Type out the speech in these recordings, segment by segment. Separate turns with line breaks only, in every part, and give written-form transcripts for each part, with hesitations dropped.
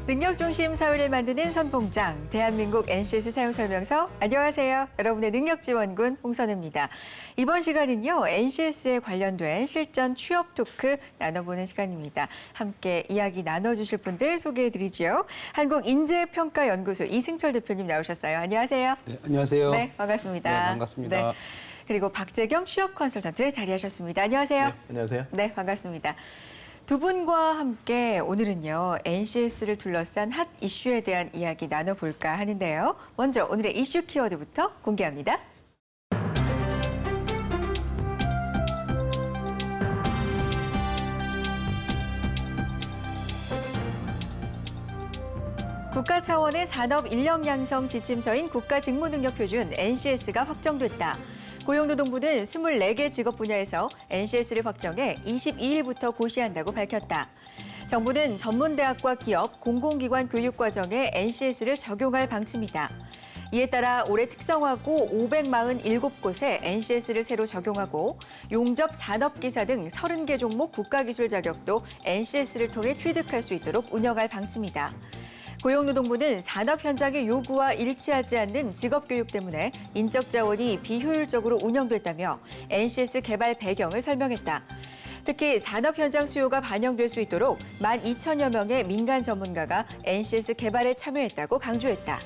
능력중심 사회를 만드는 선봉장, 대한민국 NCS 사용설명서. 안녕하세요. 여러분의 능력지원군 홍선우입니다. 이번 시간은요, NCS에 관련된 실전 취업 토크 나눠보는 시간입니다. 함께 이야기 나눠주실 분들 소개해드리죠. 한국인재평가연구소 이승철 대표님 나오셨어요. 안녕하세요.
네, 안녕하세요.
네, 반갑습니다.
네, 반갑습니다.
네. 그리고 박재경 취업 컨설턴트 자리하셨습니다. 안녕하세요.
네, 안녕하세요.
네, 반갑습니다. 두 분과 함께 오늘은요, NCS를 둘러싼 핫 이슈에 대한 이야기 나눠볼까 하는데요. 먼저 오늘의 이슈 키워드부터 공개합니다. 국가 차원의 산업 인력 양성 지침서인 국가직무능력표준 NCS가 확정됐다. 고용노동부는 24개 직업 분야에서 NCS를 확정해 22일부터 고시한다고 밝혔다. 정부는 전문대학과 기업, 공공기관 교육과정에 NCS를 적용할 방침이다. 이에 따라 올해 특성화고 547곳에 NCS를 새로 적용하고 용접 산업기사 등 30개 종목 국가기술 자격도 NCS를 통해 취득할 수 있도록 운영할 방침이다. 고용노동부는 산업 현장의 요구와 일치하지 않는 직업교육 때문에 인적 자원이 비효율적으로 운영됐다며 NCS 개발 배경을 설명했다. 특히 산업 현장 수요가 반영될 수 있도록 12,000여 명의 민간 전문가가 NCS 개발에 참여했다고 강조했다.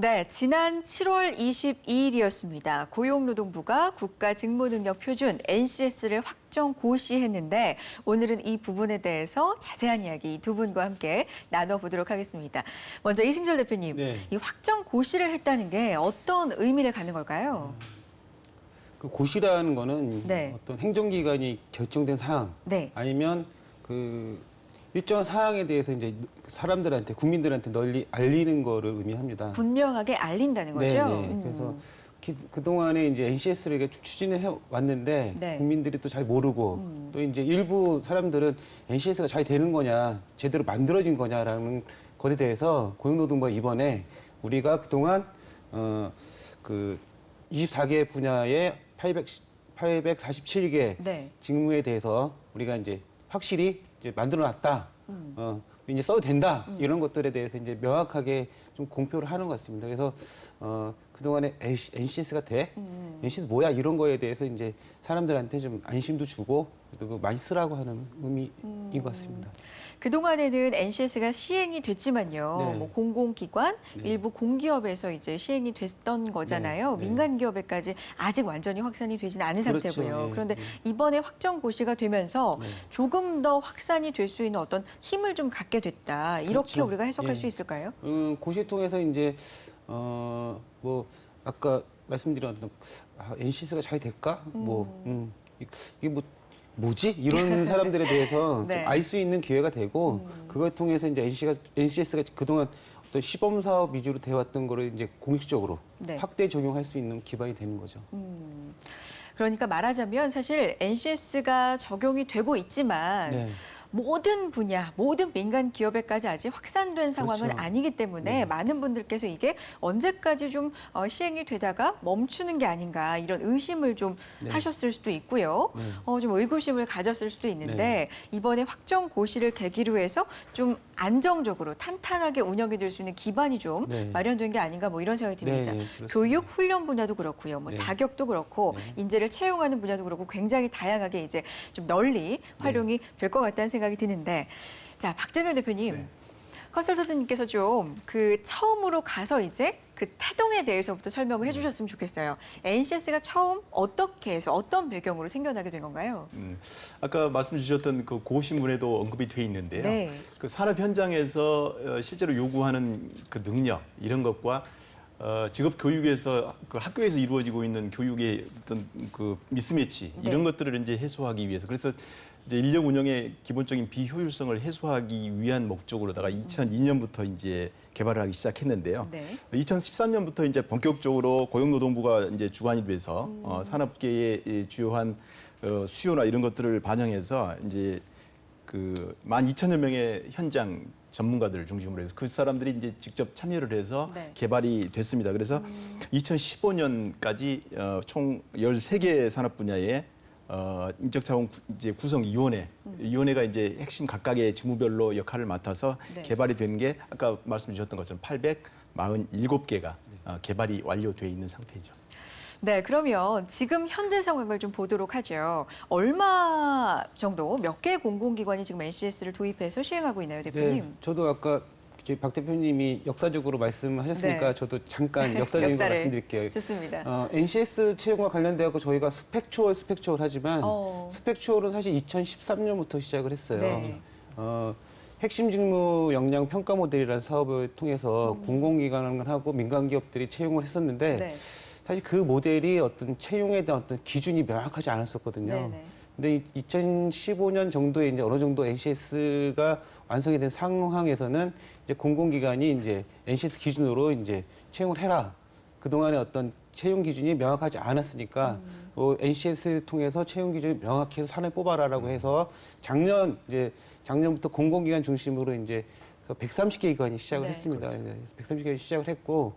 네, 지난 7월 22일이었습니다. 고용노동부가 국가직무능력표준 NCS를 확정 고시했는데 오늘은 이 부분에 대해서 자세한 이야기 두 분과 함께 나눠보도록 하겠습니다. 먼저 이승철 대표님,
네.
이 확정 고시를 했다는 게 어떤 의미를 갖는 걸까요?
그 고시라는 거는
네.
어떤 행정기관이 결정된 사항,
네.
아니면 그 일정한 사항에 대해서 이제 사람들한테, 국민들한테 널리 알리는 거를 의미합니다.
분명하게 알린다는 거죠?
네. 그래서 그동안에 이제 NCS를 이렇게 추진을 해 왔는데
네.
국민들이 또 잘 모르고 또 이제 일부 사람들은 NCS가 잘 되는 거냐, 제대로 만들어진 거냐라는 것에 대해서 고용노동부가 이번에 우리가 그동안 그 24개 분야의 847개
네.
직무에 대해서 우리가 이제 확실히 이제 만들어놨다. 이제 써도 된다. 이런 것들에 대해서 이제 명확하게 좀 공표를 하는 것 같습니다. 그래서 그동안에 NCS가 돼? NCS 뭐야? 이런 거에 대해서 이제 사람들한테 좀 안심도 주고 그리고 많이 쓰라고 하는 의미인 것 같습니다.
그동안에는 NCS가 시행이 됐지만요.
네.
뭐 공공기관,
네.
일부 공기업에서 이제 시행이 됐던 거잖아요.
네.
민간 기업에까지 아직 완전히 확산이 되지는 않은
그렇죠.
상태고요.
네.
그런데
네.
이번에 확정 고시가 되면
네.
조금 더 확산이 될 수 있는 어떤 힘을 좀 갖게 됐다. 이렇게
그렇죠.
우리가 해석할
예.
수 있을까요?
고시 통해서 이제 뭐 아까 말씀드렸던 NCS가 잘 될까? 이게 뭐지? 이런 사람들에 대해서
네.
알 수 있는 기회가 되고 그걸 통해서 이제 NCS가 그동안 어떤 시범 사업 위주로 되어왔던 거를 이제 공식적으로
네.
확대 적용할 수 있는 기반이 되는 거죠.
그러니까 말하자면 사실 NCS가 적용이 되고 있지만
네.
모든 분야, 모든 민간 기업에까지 아직 확산된 상황은
그렇죠.
아니기 때문에
네.
많은 분들께서 이게 언제까지 좀 시행이 되다가 멈추는 게 아닌가 이런 의심을 좀
네.
하셨을 수도 있고요.
네.
좀 의구심을 가졌을 수도 있는데
네.
이번에 확정 고시를 계기로 해서 좀 안정적으로 탄탄하게 운영이 될 수 있는 기반이 좀
네.
마련된 게 아닌가 뭐 이런 생각이 듭니다.
네, 그렇습니다.
교육, 훈련 분야도 그렇고요. 뭐
네.
자격도 그렇고
네.
인재를 채용하는 분야도 그렇고 굉장히 다양하게 이제 좀 널리 활용이 될 것 같다는 생각이 드는데 자, 박재경 대표님.
네.
컨설턴트님께서 좀 그 처음으로 가서 이제 그 태동에 대해서부터 설명을 해주셨으면 좋겠어요. NCS가 처음 어떻게 해서 어떤 배경으로 생겨나게 된 건가요?
아까 말씀 주셨던 그 고시문에도 언급이 돼 있는데요.
네.
그 산업 현장에서 실제로 요구하는 그 능력 이런 것과 직업 교육에서 그 학교에서 이루어지고 있는 교육의 어떤 그 미스매치 이런
네.
것들을 이제 해소하기 위해서 그래서 이제 인력 운영의 기본적인 비효율성을 해소하기 위한 목적으로다가 2002년부터 이제 개발을 하기 시작했는데요.
네.
2013년부터 이제 본격적으로 고용노동부가 이제 주관이 돼서 산업계의 주요한 수요나 이런 것들을 반영해서 이제 그 12,000여 명의 현장 전문가들을 중심으로 해서 그 사람들이 이제 직접 참여를 해서
네.
개발이 됐습니다. 그래서 2015년까지 총 13개 산업 분야에 인적자원 이제 구성위원회가 이제 핵심 각각의 직무별로 역할을 맡아서
네.
개발이 된 게 아까 말씀 주셨던 것처럼 847개가 개발이 완료돼 있는 상태죠.
네, 그러면 지금 현재 상황을 좀 보도록 하죠. 얼마 정도, 몇 개의 공공기관이 지금 NCS를 도입해서 시행하고 있나요, 대표님?
네, 저도 아까 저희 박 대표님이 역사적으로 말씀하셨으니까
네.
저도 잠깐 역사적인 거
역사를.
말씀드릴게요.
좋습니다.
NCS 채용과 관련되어 저희가 스펙초월 하지만 스펙초월은 사실 2013년부터 시작을 했어요.
네.
핵심 직무 역량 평가 모델이라는 사업을 통해서 공공기관하고 민간 기업들이 채용을 했었는데
네.
사실 그 모델이 어떤 채용에 대한 어떤 기준이 명확하지 않았었거든요.
네네.
근데 2015년 정도에 이제 어느 정도 NCS가 완성이 된 상황에서는 이제 공공기관이 이제 NCS 기준으로 이제 채용을 해라. 그동안에 어떤 채용 기준이 명확하지 않았으니까 NCS 통해서 채용 기준이 명확히 해서 사람을 뽑아라라고 해서 작년부터 공공기관 중심으로 이제 130개 기관이 시작을
네,
했습니다. 130개 시작을 했고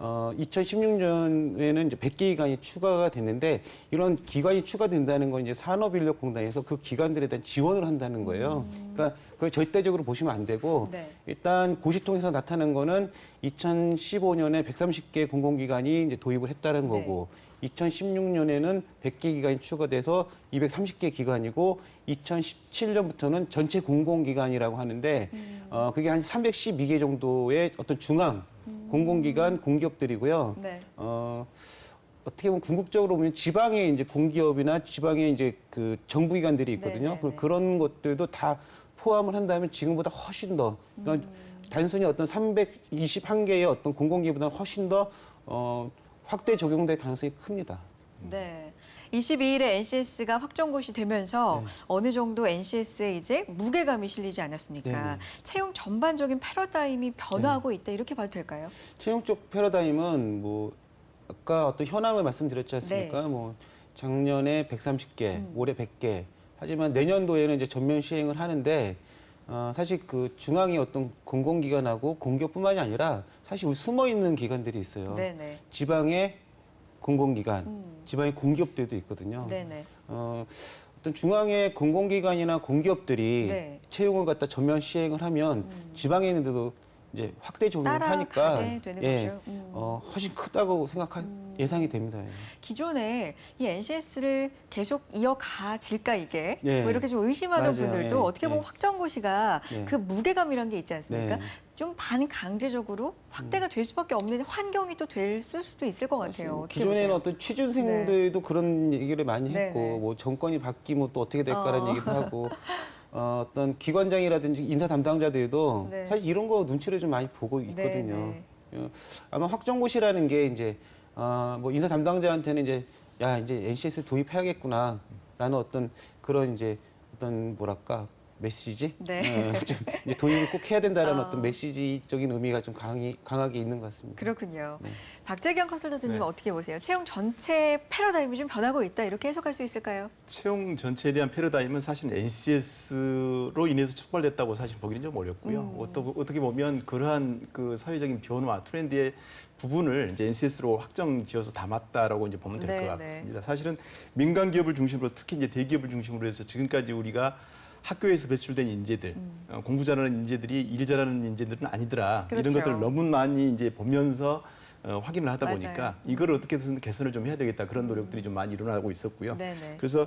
2016년에는 이제 100개 기관이 추가가 됐는데 이런 기관이 추가된다는 건 이제 산업인력공단에서 그 기관들에 대한 지원을 한다는 거예요. 그러니까 그걸 절대적으로 보시면 안 되고
네.
일단 고시통에서 나타난 거는 2015년에 130개 공공기관이 이제 도입을 했다는 거고 2016년에는 100개 기관이 추가돼서 230개 기관이고 2017년부터는 전체 공공기관이라고 하는데 그게 한 312개 정도의 어떤 중앙 공공기관 공기업들이고요.
네.
어떻게 보면 궁극적으로 보면 지방의 이제 공기업이나 지방의 이제 그 정부기관들이 있거든요.
네, 네, 네.
그런 것들도 다 포함을 한다면 지금보다 훨씬 더 그러니까 단순히 어떤 321개의 어떤 공공기업보다 훨씬 더 확대 적용될 가능성이 큽니다.
네. 22일에 NCS가 확정고시 되면서 어느 정도 NCS에 이제 무게감이 실리지 않았습니까?
네.
채용 전반적인 패러다임이 변화하고 있다 이렇게 봐도 될까요?
채용 쪽 패러다임은 뭐 아까 어떤 현황을 말씀드렸지 않습니까?
네.
뭐 작년에 130개, 올해 100개. 하지만 내년도에는 이제 전면 시행을 하는데 사실 그 중앙의 어떤 공공기관하고 공기업뿐만이 아니라 사실 우리 숨어 있는 기관들이 있어요.
네네.
지방의 공공기관, 지방의 공기업들도 있거든요.
네네.
어떤 중앙의 공공기관이나 공기업들이
네.
채용을 갖다 전면 시행을 하면 지방에 있는데도 이제 확대 적용을 하니까
따라가게 되는 거죠.
훨씬 크다고 예상이 됩니다. 예.
기존에 이 NCS를 계속 이어가질까 이게
예.
뭐 이렇게 좀 의심하는
맞아요.
분들도
예.
어떻게 보면
예.
확정고시가
예.
그 무게감이란 게 있지 않습니까?
네.
좀 반강제적으로 확대가 될 수밖에 없는 환경이 또 될 수도 있을 것 같아요. 어떻게
기존에는
보세요?
어떤 취준생들도 그런 얘기를 많이 했고
네네.
뭐 정권이 바뀌면 또 어떻게 될까라는 얘기도 하고 어떤 기관장이라든지 인사 담당자들도
네.
사실 이런 거 눈치를 좀 많이 보고 있거든요.
네네.
아마 확정고시라는 게 이제 뭐 인사 담당자한테는 이제 야 이제 NCS 도입해야겠구나라는 어떤 그런 이제 어떤 뭐랄까 메시지,
네.
좀 이제 도입을 꼭 해야 된다는 어떤 메시지적인 의미가 좀 강하게 있는 것 같습니다.
그렇군요.
네.
박재경 컨설턴트님
네.
어떻게 보세요? 채용 전체 패러다임이 좀 변하고 있다 이렇게 해석할 수 있을까요?
채용 전체에 대한 패러다임은 사실 NCS로 인해서 촉발됐다고 사실 보기는 좀 어렵고요. 어떻게 보면 그러한 그 사회적인 변화, 트렌드의 부분을 이제 NCS로 확정지어서 담았다라고 이제 보면 될 것
네, 네.
같습니다. 사실은 민간 기업을 중심으로 특히 이제 대기업을 중심으로 해서 지금까지 우리가 학교에서 배출된 인재들, 공부 잘하는 인재들이 일 잘하는 인재들은 아니더라.
그렇죠.
이런 것들을 너무 많이 이제 보면서 확인을 하다
맞아요.
보니까 이걸 어떻게든 개선을 좀 해야 되겠다. 그런 노력들이 좀 많이 일어나고 있었고요.
네네.
그래서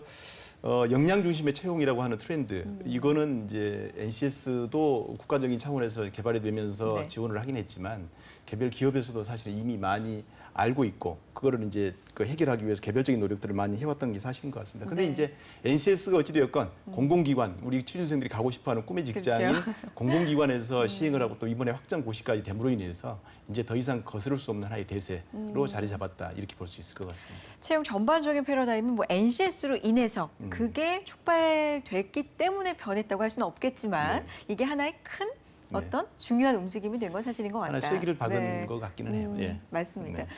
역량 중심의 채용이라고 하는 트렌드, 이거는 이제 NCS도 국가적인 차원에서 개발이 되면서
네.
지원을 하긴 했지만 개별 기업에서도 사실 이미 많이 알고 있고 그거를 이제 그 해결하기 위해서 개별적인 노력들을 많이 해왔던 게 사실인 것 같습니다. 근데
네.
이제 NCS가 어찌되었건 공공기관, 우리 취준생들이 가고 싶어하는 꿈의 직장이
그렇죠.
공공기관에서 시행을 하고 또 이번에 확정 고시까지 됨으로 인해서 이제 더 이상 거스를 수 없는 하나의 대세로 자리 잡았다 이렇게 볼 수 있을 것 같습니다.
채용 전반적인 패러다임은 뭐 NCS로 인해서 그게 촉발됐기 때문에 변했다고 할 수는 없겠지만 이게 하나의 큰 어떤 중요한 움직임이 된 건 사실인 것 같다.
하나 쐐기를 박은 것 같기는 해요. 예.
맞습니다.
네.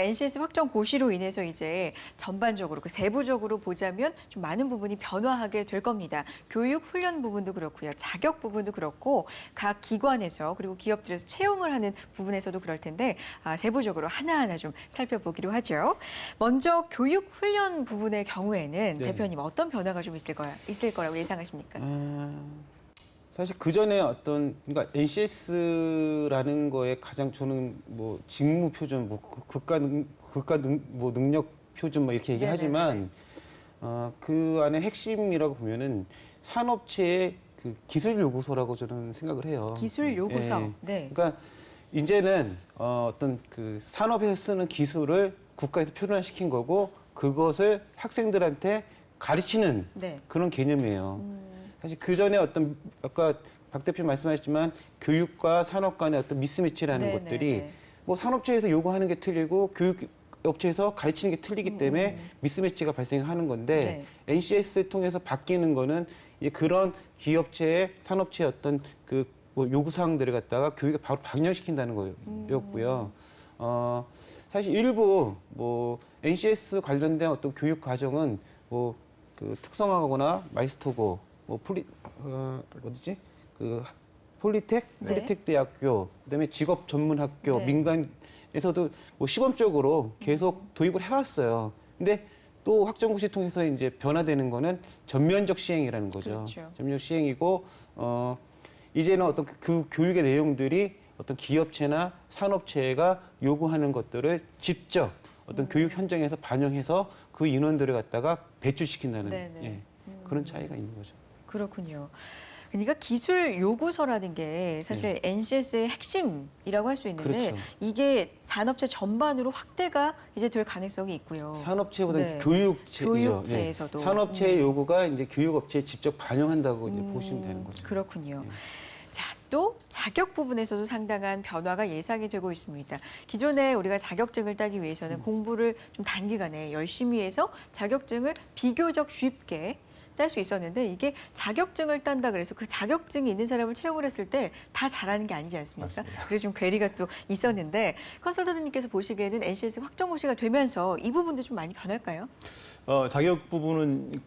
NCS 확정 고시로 인해서 이제 전반적으로 세부적으로 보자면 좀 많은 부분이 변화하게 될 겁니다. 교육 훈련 부분도 그렇고요. 자격 부분도 그렇고 각 기관에서 그리고 기업들에서 채용을 하는 부분에서도 그럴 텐데 세부적으로 하나하나 좀 살펴보기로 하죠. 먼저 교육 훈련 부분의 경우에는
네.
대표님 어떤 변화가 좀 있을 거라고 예상하십니까?
사실 그 전에 그러니까 NCS라는 거에 가장 저는 뭐 직무 표준, 뭐 뭐 능력 표준 뭐 이렇게 얘기하지만 그 안에 핵심이라고 보면은 산업체의 그 기술 요구서라고 저는 생각을 해요.
기술 요구서.
예.
네.
그러니까 이제는 어떤 그 산업에서 쓰는 기술을 국가에서 표준화시킨 거고 그것을 학생들한테 가르치는
네.
그런 개념이에요. 사실 그 전에 아까 박 대표 말씀하셨지만 교육과 산업 간의 어떤 미스매치라는
네,
것들이
네, 네.
뭐 산업체에서 요구하는 게 틀리고 교육업체에서 가르치는 게 틀리기 때문에 미스매치가 발생하는 건데
네.
NCS를 통해서 바뀌는 거는 이제 그런 기업체의 산업체의 어떤 그 뭐 요구사항들을 갖다가 교육에 바로 방영시킨다는 거였고요. 사실 일부 뭐 NCS 관련된 어떤 교육 과정은 뭐 그 특성화거나 마이스터고 뭐 어디지? 그 폴리텍
네.
대학교, 그다음에 직업 전문 학교,
네.
민간에서도 뭐 시범적으로 계속 도입을 해왔어요. 근데 또 확정고시 통해서 이제 변화되는 거는 전면적 시행이라는 거죠.
그렇죠.
전면적 시행이고 이제는 어떤 그 교육의 내용들이 어떤 기업체나 산업체가 요구하는 것들을 직접 어떤 교육 현장에서 반영해서 그 인원들을 갖다가 배출시킨다는
네네.
예, 그런 차이가 있는 거죠.
그렇군요. 그러니까 기술 요구서라는 게 사실 NCS의 핵심이라고 할 수 있는데
그렇죠.
이게 산업체 전반으로 확대가 이제 될 가능성이 있고요.
산업체보다
네.
교육체죠.
교육체에서도.
산업체의 요구가 이제 교육업체에 직접 반영한다고 이제 보시면 되는 거죠.
그렇군요. 자, 또 자격 부분에서도 상당한 변화가 예상이 되고 있습니다. 기존에 우리가 자격증을 따기 위해서는 공부를 좀 단기간에 열심히 해서 자격증을 비교적 쉽게 딸 수 있었는데 이게 자격증을 딴다 그래서 그 자격증이 있는 사람을 채용을 했을 때 다 잘하는 게 아니지 않습니까?
맞습니다.
그래서 좀 괴리가 또 있었는데 컨설턴트님께서 보시기에는 NCS 확정고시가 되면서 이 부분도 좀 많이 변할까요?
자격 부분은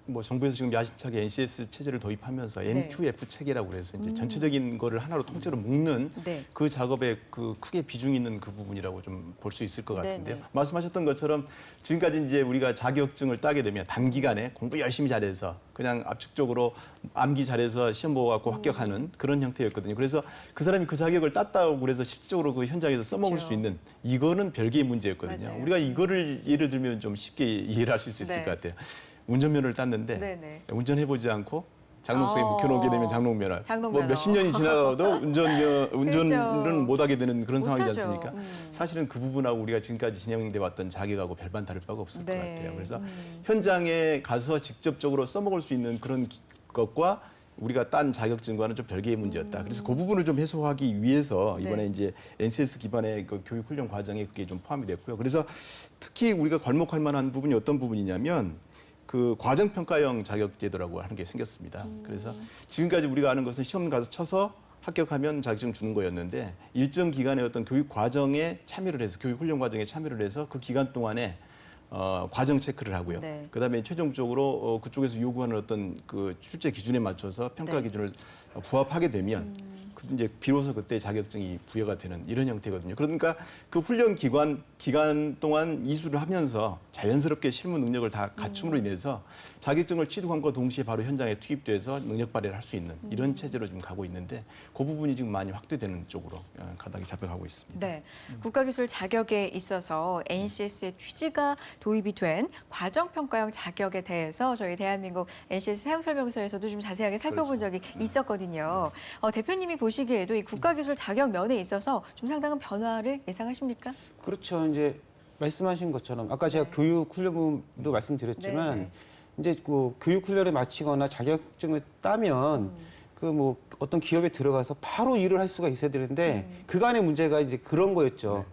뭐 정부에서 지금 야심차게 NCS 체제를 도입하면서
네.
NQF 체계라고 그래서 이제 전체적인 거를 하나로 통째로 묶는
네.
그 작업에 그 크게 비중이 있는 그 부분이라고 좀 볼 수 있을 것
네,
같은데요.
네.
말씀하셨던 것처럼 지금까지 이제 우리가 자격증을 따게 되면 단기간에 공부 열심히 잘해서 그냥 압축적으로 암기 잘해서 시험 보고 갖고 합격하는 그런 형태였거든요. 그래서 그 사람이 그 자격을 땄다고 그래서 실질적으로 그 현장에서 써먹을
그렇죠.
수 있는 이거는 별개의 문제였거든요.
맞아요.
우리가 이거를 예를 들면 좀 쉽게 이해를 하실 수 있을
네.
것 같아요. 운전면허를 땄는데
네네.
운전해보지 않고 장롱속에
어.
묵혀놓게 되면 장롱면허.
장롱면허.
뭐 몇십 년이 지나가도 운전은
그렇죠.
못하게 되는 그런 상황이지
못하죠.
않습니까? 사실은 그 부분하고 우리가 지금까지 진행돼 왔던 자격하고 별반 다를 바가 없을
네.
것 같아요. 그래서 현장에 가서 직접적으로 써먹을 수 있는 그런 것과 우리가 딴 자격증과는 좀 별개의 문제였다. 그래서 그 부분을 좀 해소하기 위해서 이번에
네.
이제 NCS 기반의 그 교육 훈련 과정에 그게 좀 포함이 됐고요. 그래서 특히 우리가 괄목할 만한 부분이 어떤 부분이냐면 그 과정평가형 자격제도라고 하는 게 생겼습니다. 그래서 지금까지 우리가 아는 것은 시험 가서 쳐서 합격하면 자격증 주는 거였는데 일정 기간의 어떤 교육 과정에 참여를 해서 교육 훈련 과정에 참여를 해서 그 기간 동안에 과정 체크를 하고요.
네.
그다음에 최종적으로 그쪽에서 요구하는 어떤 그 출제 기준에 맞춰서 평가
네.
기준을 부합하게 되면 이제 비로소 그때 자격증이 부여가 되는 이런 형태거든요. 그러니까 그 훈련 기간 동안 이수를 하면서 자연스럽게 실무 능력을 다 갖춤으로 인해서 자격증을 취득함과 동시에 바로 현장에 투입돼서 능력 발휘를 할 수 있는 이런 체제로 지금 가고 있는데 그 부분이 지금 많이 확대되는 쪽으로 가닥이 잡혀가고 있습니다.
네, 국가기술 자격에 있어서 NCS의 취지가 도입이 된 과정평가형 자격에 대해서 저희 대한민국 NCS 사용설명서에서도 좀 자세하게 살펴본
그렇죠.
적이 있었거든요. 대표님이 보시기에도 이 국가기술 자격 면에 있어서 좀 상당한 변화를 예상하십니까?
그렇죠. 이제 말씀하신 것처럼 아까 제가
네.
교육 훈련도 말씀드렸지만
네, 네.
이제 그 교육 훈련을 마치거나 자격증을 따면 그 뭐 어떤 기업에 들어가서 바로 일을 할 수가 있어야 되는데 그간의 문제가 이제 그런 거였죠.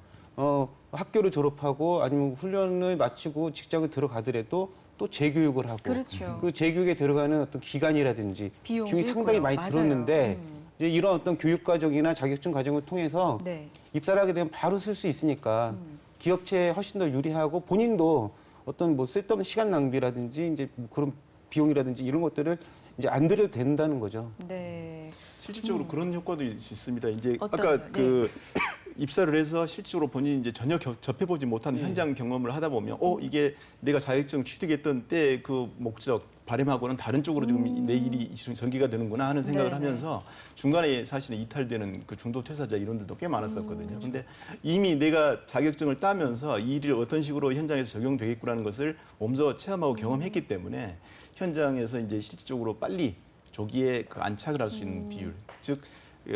학교를 졸업하고 아니면 훈련을 마치고 직장을 들어가더라도 또 재교육을 하고
그렇죠.
그 재교육에 들어가는 어떤 기간이라든지
비용도
비용이 상당히
있고요.
많이
맞아요.
들었는데 이제 이런 어떤 교육 과정이나 자격증 과정을 통해서
네.
입사를 하게 되면 바로 쓸 수 있으니까 기업체에 훨씬 더 유리하고 본인도 어떤 뭐 쓸데없는 시간 낭비라든지 이제 뭐 그런 비용이라든지 이런 것들을 이제 안 들여도 된다는 거죠.
네.
실질적으로 그런 효과도 있습니다. 이제
어떤가요?
아까 그 입사를 해서 실제로 본인이 이제 전혀 접해보지 못한 현장 경험을 하다 보면 이게 내가 자격증 취득했던 때 그 목적 바람하고는 다른 쪽으로 지금 내 일이 전개가 되는구나 하는 생각을
네네.
하면서 중간에 사실은 이탈되는 그 중도 퇴사자 이론들도 꽤 많았었거든요. 근데 이미 내가 자격증을 따면서 이 일이 어떤 식으로 현장에서 적용되겠구나는 것을 몸소 체험하고 경험했기 때문에 현장에서 이제 실질적으로 빨리 조기에 그 안착을 할 수 있는 비율, 즉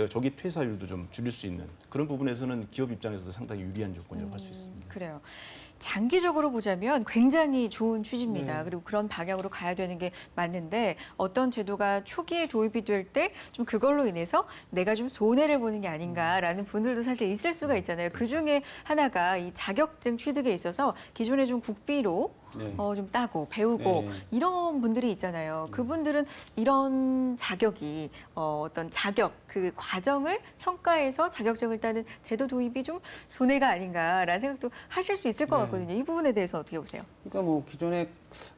조기 퇴사율도 좀 줄일 수 있는 그런 부분에서는 기업 입장에서도 상당히 유리한 조건이라고 할 수 있습니다.
그래요. 장기적으로 보자면 굉장히 좋은 취지입니다. 그리고 그런 방향으로 가야 되는 게 맞는데 어떤 제도가 초기에 도입이 될 때 좀 그걸로 인해서 내가 좀 손해를 보는 게 아닌가라는 분들도 사실 있을 수가 있잖아요. 그 중에 하나가 이 자격증 취득에 있어서 기존에 좀 국비로
네.
좀 따고 배우고
네.
이런 분들이 있잖아요. 그분들은 이런 자격이 어떤 자격 그 과정을 평가해서 자격증을 따는 제도 도입이 좀 손해가 아닌가라는 생각도 하실 수 있을 것
네.
같거든요. 이 부분에 대해서 어떻게 보세요?
그러니까 뭐 기존에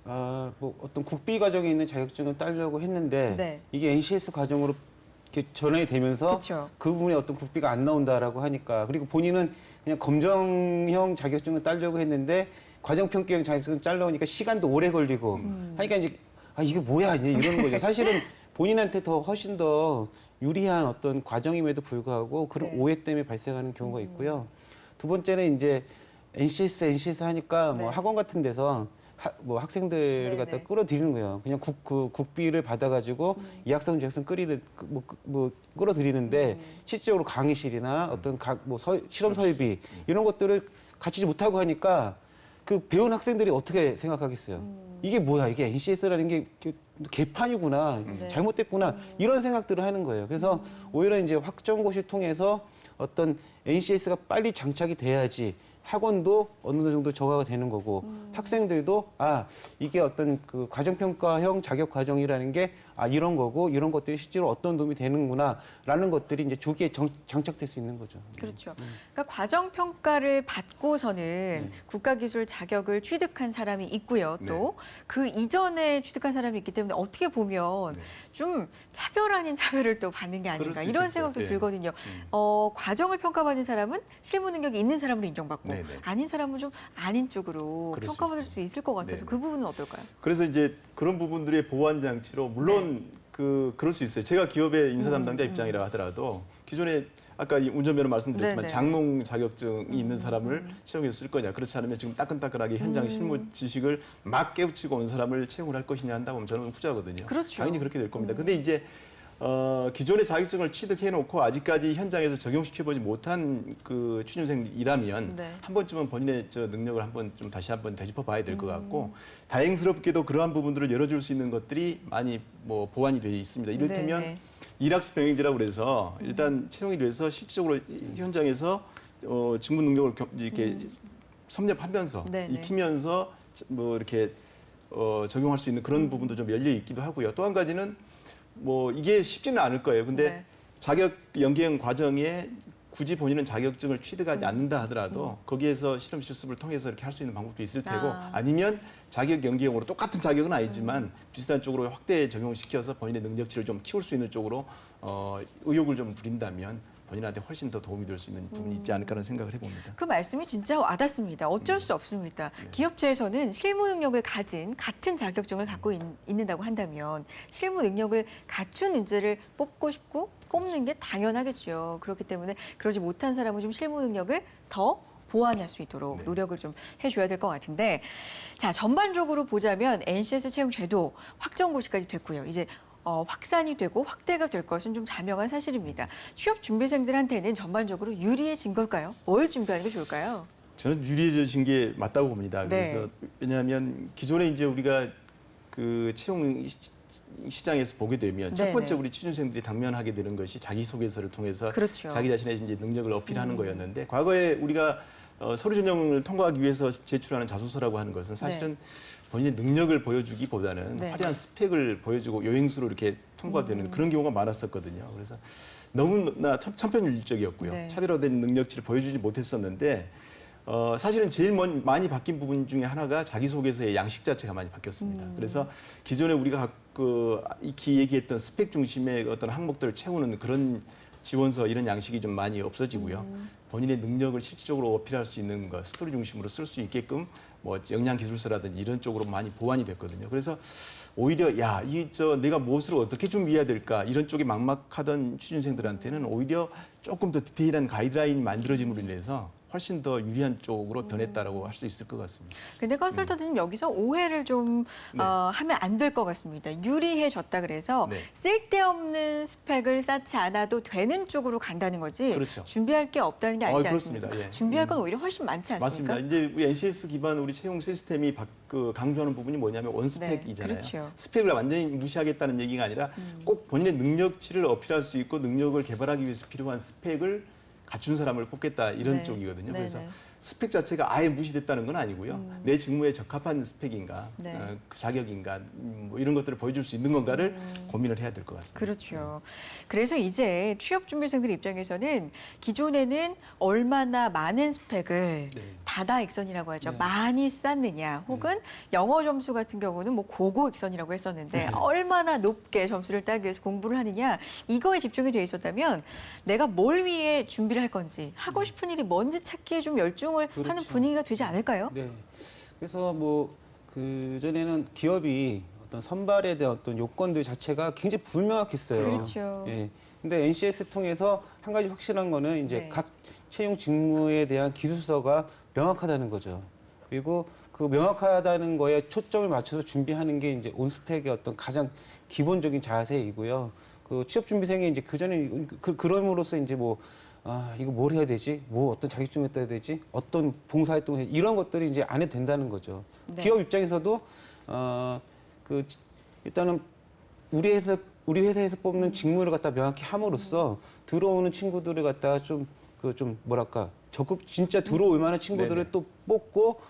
뭐 어떤 국비 과정에 있는 자격증을 따려고 했는데
네.
이게 NCS 과정으로 이렇게 전환이 되면서
그쵸.
그 부분에 어떤 국비가 안 나온다라고 하니까 그리고 본인은 그냥 검정형 자격증을 따려고 했는데 과정평가형 자격증을 따려고 하니까 시간도 오래 걸리고 하니까 이제 이게 뭐야 이제 이러는 거죠. 사실은 본인한테 더 훨씬 더 유리한 어떤 과정임에도 불구하고 그런
네.
오해 때문에 발생하는 경우가 있고요. 두 번째는 이제 NCS 하니까 뭐
네.
학원 같은 데서 뭐 학생들을
네,
갖다
네.
끌어들이는 거예요. 그냥 국비를 받아가지고 이 학생 저 학생 끌어들이는데 실질적으로 강의실이나 어떤 실험 설비 이런 것들을 갖추지 못하고 하니까 그 배운 학생들이 어떻게 생각하겠어요? 이게 뭐야? 이게 NCS라는 게 개판이구나,
네.
잘못됐구나 이런 생각들을 하는 거예요. 그래서 오히려 이제 확정고시 통해서 어떤 NCS가 빨리 장착이 돼야지. 학원도 어느 정도 정화가 되는 거고 학생들도 이게 어떤 그 과정평가형 자격 과정이라는 게 이런 거고 이런 것들이 실제로 어떤 도움이 되는구나라는 것들이 이제 조기에 장착될 수 있는 거죠.
그렇죠. 그러니까 과정 평가를 받고서는
네.
국가기술 자격을 취득한 사람이 있고요. 또 그 이전에 취득한 사람이 있기 때문에 어떻게 보면 좀 차별 아닌 차별을 또 받는 게 아닌가
그럴 수
이런
있겠어요.
생각도
네.
들거든요. 과정을 평가받는 사람은 실무 능력이 있는 사람으로 인정받고
네네.
아닌 사람은 좀 아닌 쪽으로
그럴 수
평가받을
있습니다.
수 있을 것 같아서
네네.
그 부분은 어떨까요?
그래서 이제 그런 부분들의 보완 장치로 물론 그럴 수 있어요. 제가 기업의 인사 담당자 입장이라 하더라도 기존에 아까 이 운전면허 말씀드렸지만
네네.
장롱 자격증이 있는 사람을 채용해서 쓸 거냐. 그렇지 않으면 지금 따끈따끈하게 현장 실무 지식을 막 깨우치고 온 사람을 채용을 할 것이냐 한다고 저는 후자거든요.
그렇죠.
당연히 그렇게 될 겁니다. 근데 이제 기존의 자격증을 취득해놓고 아직까지 현장에서 적용시켜보지 못한 그 취준생이라면
네.
한 번쯤은 본인의 저 능력을 다시 한번 되짚어봐야 될 것 같고 다행스럽게도 그러한 부분들을 열어줄 수 있는 것들이 많이 뭐 보완이 되어 있습니다. 이를테면
네네.
일학습 병행제라고 그래서 일단 채용이 돼서 실질적으로 현장에서 직무 능력을 이렇게 섭렵하면서
네네.
익히면서 뭐 이렇게 적용할 수 있는 그런 부분도 좀 열려 있기도 하고요. 또 한 가지는 뭐 이게 쉽지는 않을 거예요. 근데
네.
자격 연계형 과정에 굳이 본인은 자격증을 취득하지 않는다 하더라도 거기에서 실험 실습을 통해서 이렇게 할 수 있는 방법도 있을 테고 아니면 자격 연계형으로 똑같은 자격은 아니지만 비슷한 쪽으로 확대 적용시켜서 본인의 능력치를 좀 키울 수 있는 쪽으로 의욕을 좀 부린다면 본인한테 훨씬 더 도움이 될 수 있는 부분이 있지 않을까라는 생각을 해봅니다.
그 말씀이 진짜 와닿습니다. 어쩔 수 없습니다. 기업체에서는 실무 능력을 가진 같은 자격증을 갖고 있는다고 한다면 실무 능력을 갖춘 인재를 뽑고 싶고 뽑는 게 당연하겠죠. 그렇기 때문에 그러지 못한 사람은 좀 실무 능력을 더 보완할 수 있도록 노력을 좀 해줘야 될 것 같은데 자 전반적으로 보자면 NCS 채용 제도 확정고시까지 됐고요. 이제 확산이 되고 확대가 될 것은 좀 자명한 사실입니다. 취업 준비생들한테는 전반적으로 유리해진 걸까요? 뭘 준비하는 게 좋을까요?
저는 유리해진 게 맞다고 봅니다.
네.
그래서 왜냐하면 기존에 이제 우리가 그 채용 시장에서 보게 되면 첫 번째
네네.
우리 취준생들이 당면하게 되는 것이 자기소개서를 통해서
그렇죠.
자기 자신의 이제 능력을 어필하는 거였는데 과거에 우리가 서류 전형을 통과하기 위해서 제출하는 자소서라고 하는 것은 사실은 본인의 능력을 보여주기보다는
네.
화려한 스펙을 보여주고 요행수로 이렇게 통과되는 그런 경우가 많았었거든요. 그래서 너무나 천편일률적이었고요.
네.
차별화된 능력치를 보여주지 못했었는데 사실은 제일 많이 바뀐 부분 중에 하나가 자기소개서의 양식 자체가 많이 바뀌었습니다. 그래서 기존에 우리가 얘기했던 스펙 중심의 어떤 항목들을 채우는 그런 지원서 이런 양식이 좀 많이 없어지고요. 본인의 능력을 실질적으로 어필할 수 있는 것, 스토리 중심으로 쓸 수 있게끔 뭐 역량 기술서라든지 이런 쪽으로 많이 보완이 됐거든요. 그래서 오히려 내가 무엇을 어떻게 준비해야 될까 이런 쪽에 막막하던 취준생들한테는 오히려 조금 더 디테일한 가이드라인이 만들어짐으로 인해서 훨씬 더 유리한 쪽으로 변했다라고 할 수 있을 것 같습니다.
근데 컨설턴트님 여기서 오해를 좀
네.
하면 안 될 것 같습니다. 유리해졌다 그래서
네.
쓸데없는 스펙을 쌓지 않아도 되는 쪽으로 간다는 거지
그렇죠.
준비할 게 없다는 게 아니지
그렇습니다.
않습니까?
예.
준비할 건 오히려 훨씬 많지 않습니까?
맞습니다. 이제 우리 NCS 기반 우리 채용 시스템이 강조하는 부분이 뭐냐면 원스펙이잖아요.
그렇죠.
스펙을 완전히 무시하겠다는 얘기가 아니라 꼭 본인의 능력치를 어필할 수 있고 능력을 개발하기 위해서 필요한 스펙을 갖춘 사람을 뽑겠다 이런
네.
쪽이거든요.
네,
그래서
네.
스펙 자체가 아예 무시됐다는 건 아니고요. 내 직무에 적합한 스펙인가,
네.
그 자격인가, 뭐 이런 것들을 보여줄 수 있는 건가를 고민을 해야 될 것 같습니다.
그렇죠. 그래서 이제 취업준비생들 입장에서는 기존에는 얼마나 많은 스펙을
네.
다다익선이라고 하죠.
네.
많이 쌓느냐 혹은 영어 점수 같은 경우는 뭐 고고익선이라고 했었는데 얼마나 높게 점수를 따기 위해서 공부를 하느냐 이거에 집중이 돼 있었다면 내가 뭘 위해 준비를 할 건지 하고 싶은 일이 뭔지 찾기에 좀 열중을 하는
그렇죠.
분위기가 되지 않을까요?
네. 그래서 그 전에는 기업이 어떤 선발에 대한 어떤 요건들 자체가 굉장히 불명확했어요.
그렇죠.
예. 근데 NCS 통해서 한 가지 확실한 거는 이제
네.
각 채용 직무에 대한 기술서가 명확하다는 거죠. 그리고 그 명확하다는 거에 초점을 맞춰서 준비하는 게 이제 온스펙의 어떤 가장 기본적인 자세이고요. 그 취업준비생이 이제 그전에 그럼으로써 이제 이거 뭘 해야 되지? 뭐 어떤 자격증을 따야 되지? 어떤 봉사활동을 해? 이런 것들이 이제 안 해도 된다는 거죠.
네.
기업 입장에서도 일단은 우리 회사에서 뽑는 직무를 갖다 명확히 함으로써 들어오는 친구들을 갖다가 좀 뭐랄까 적극 진짜 들어올 만한 친구들을
네네.
또 뽑고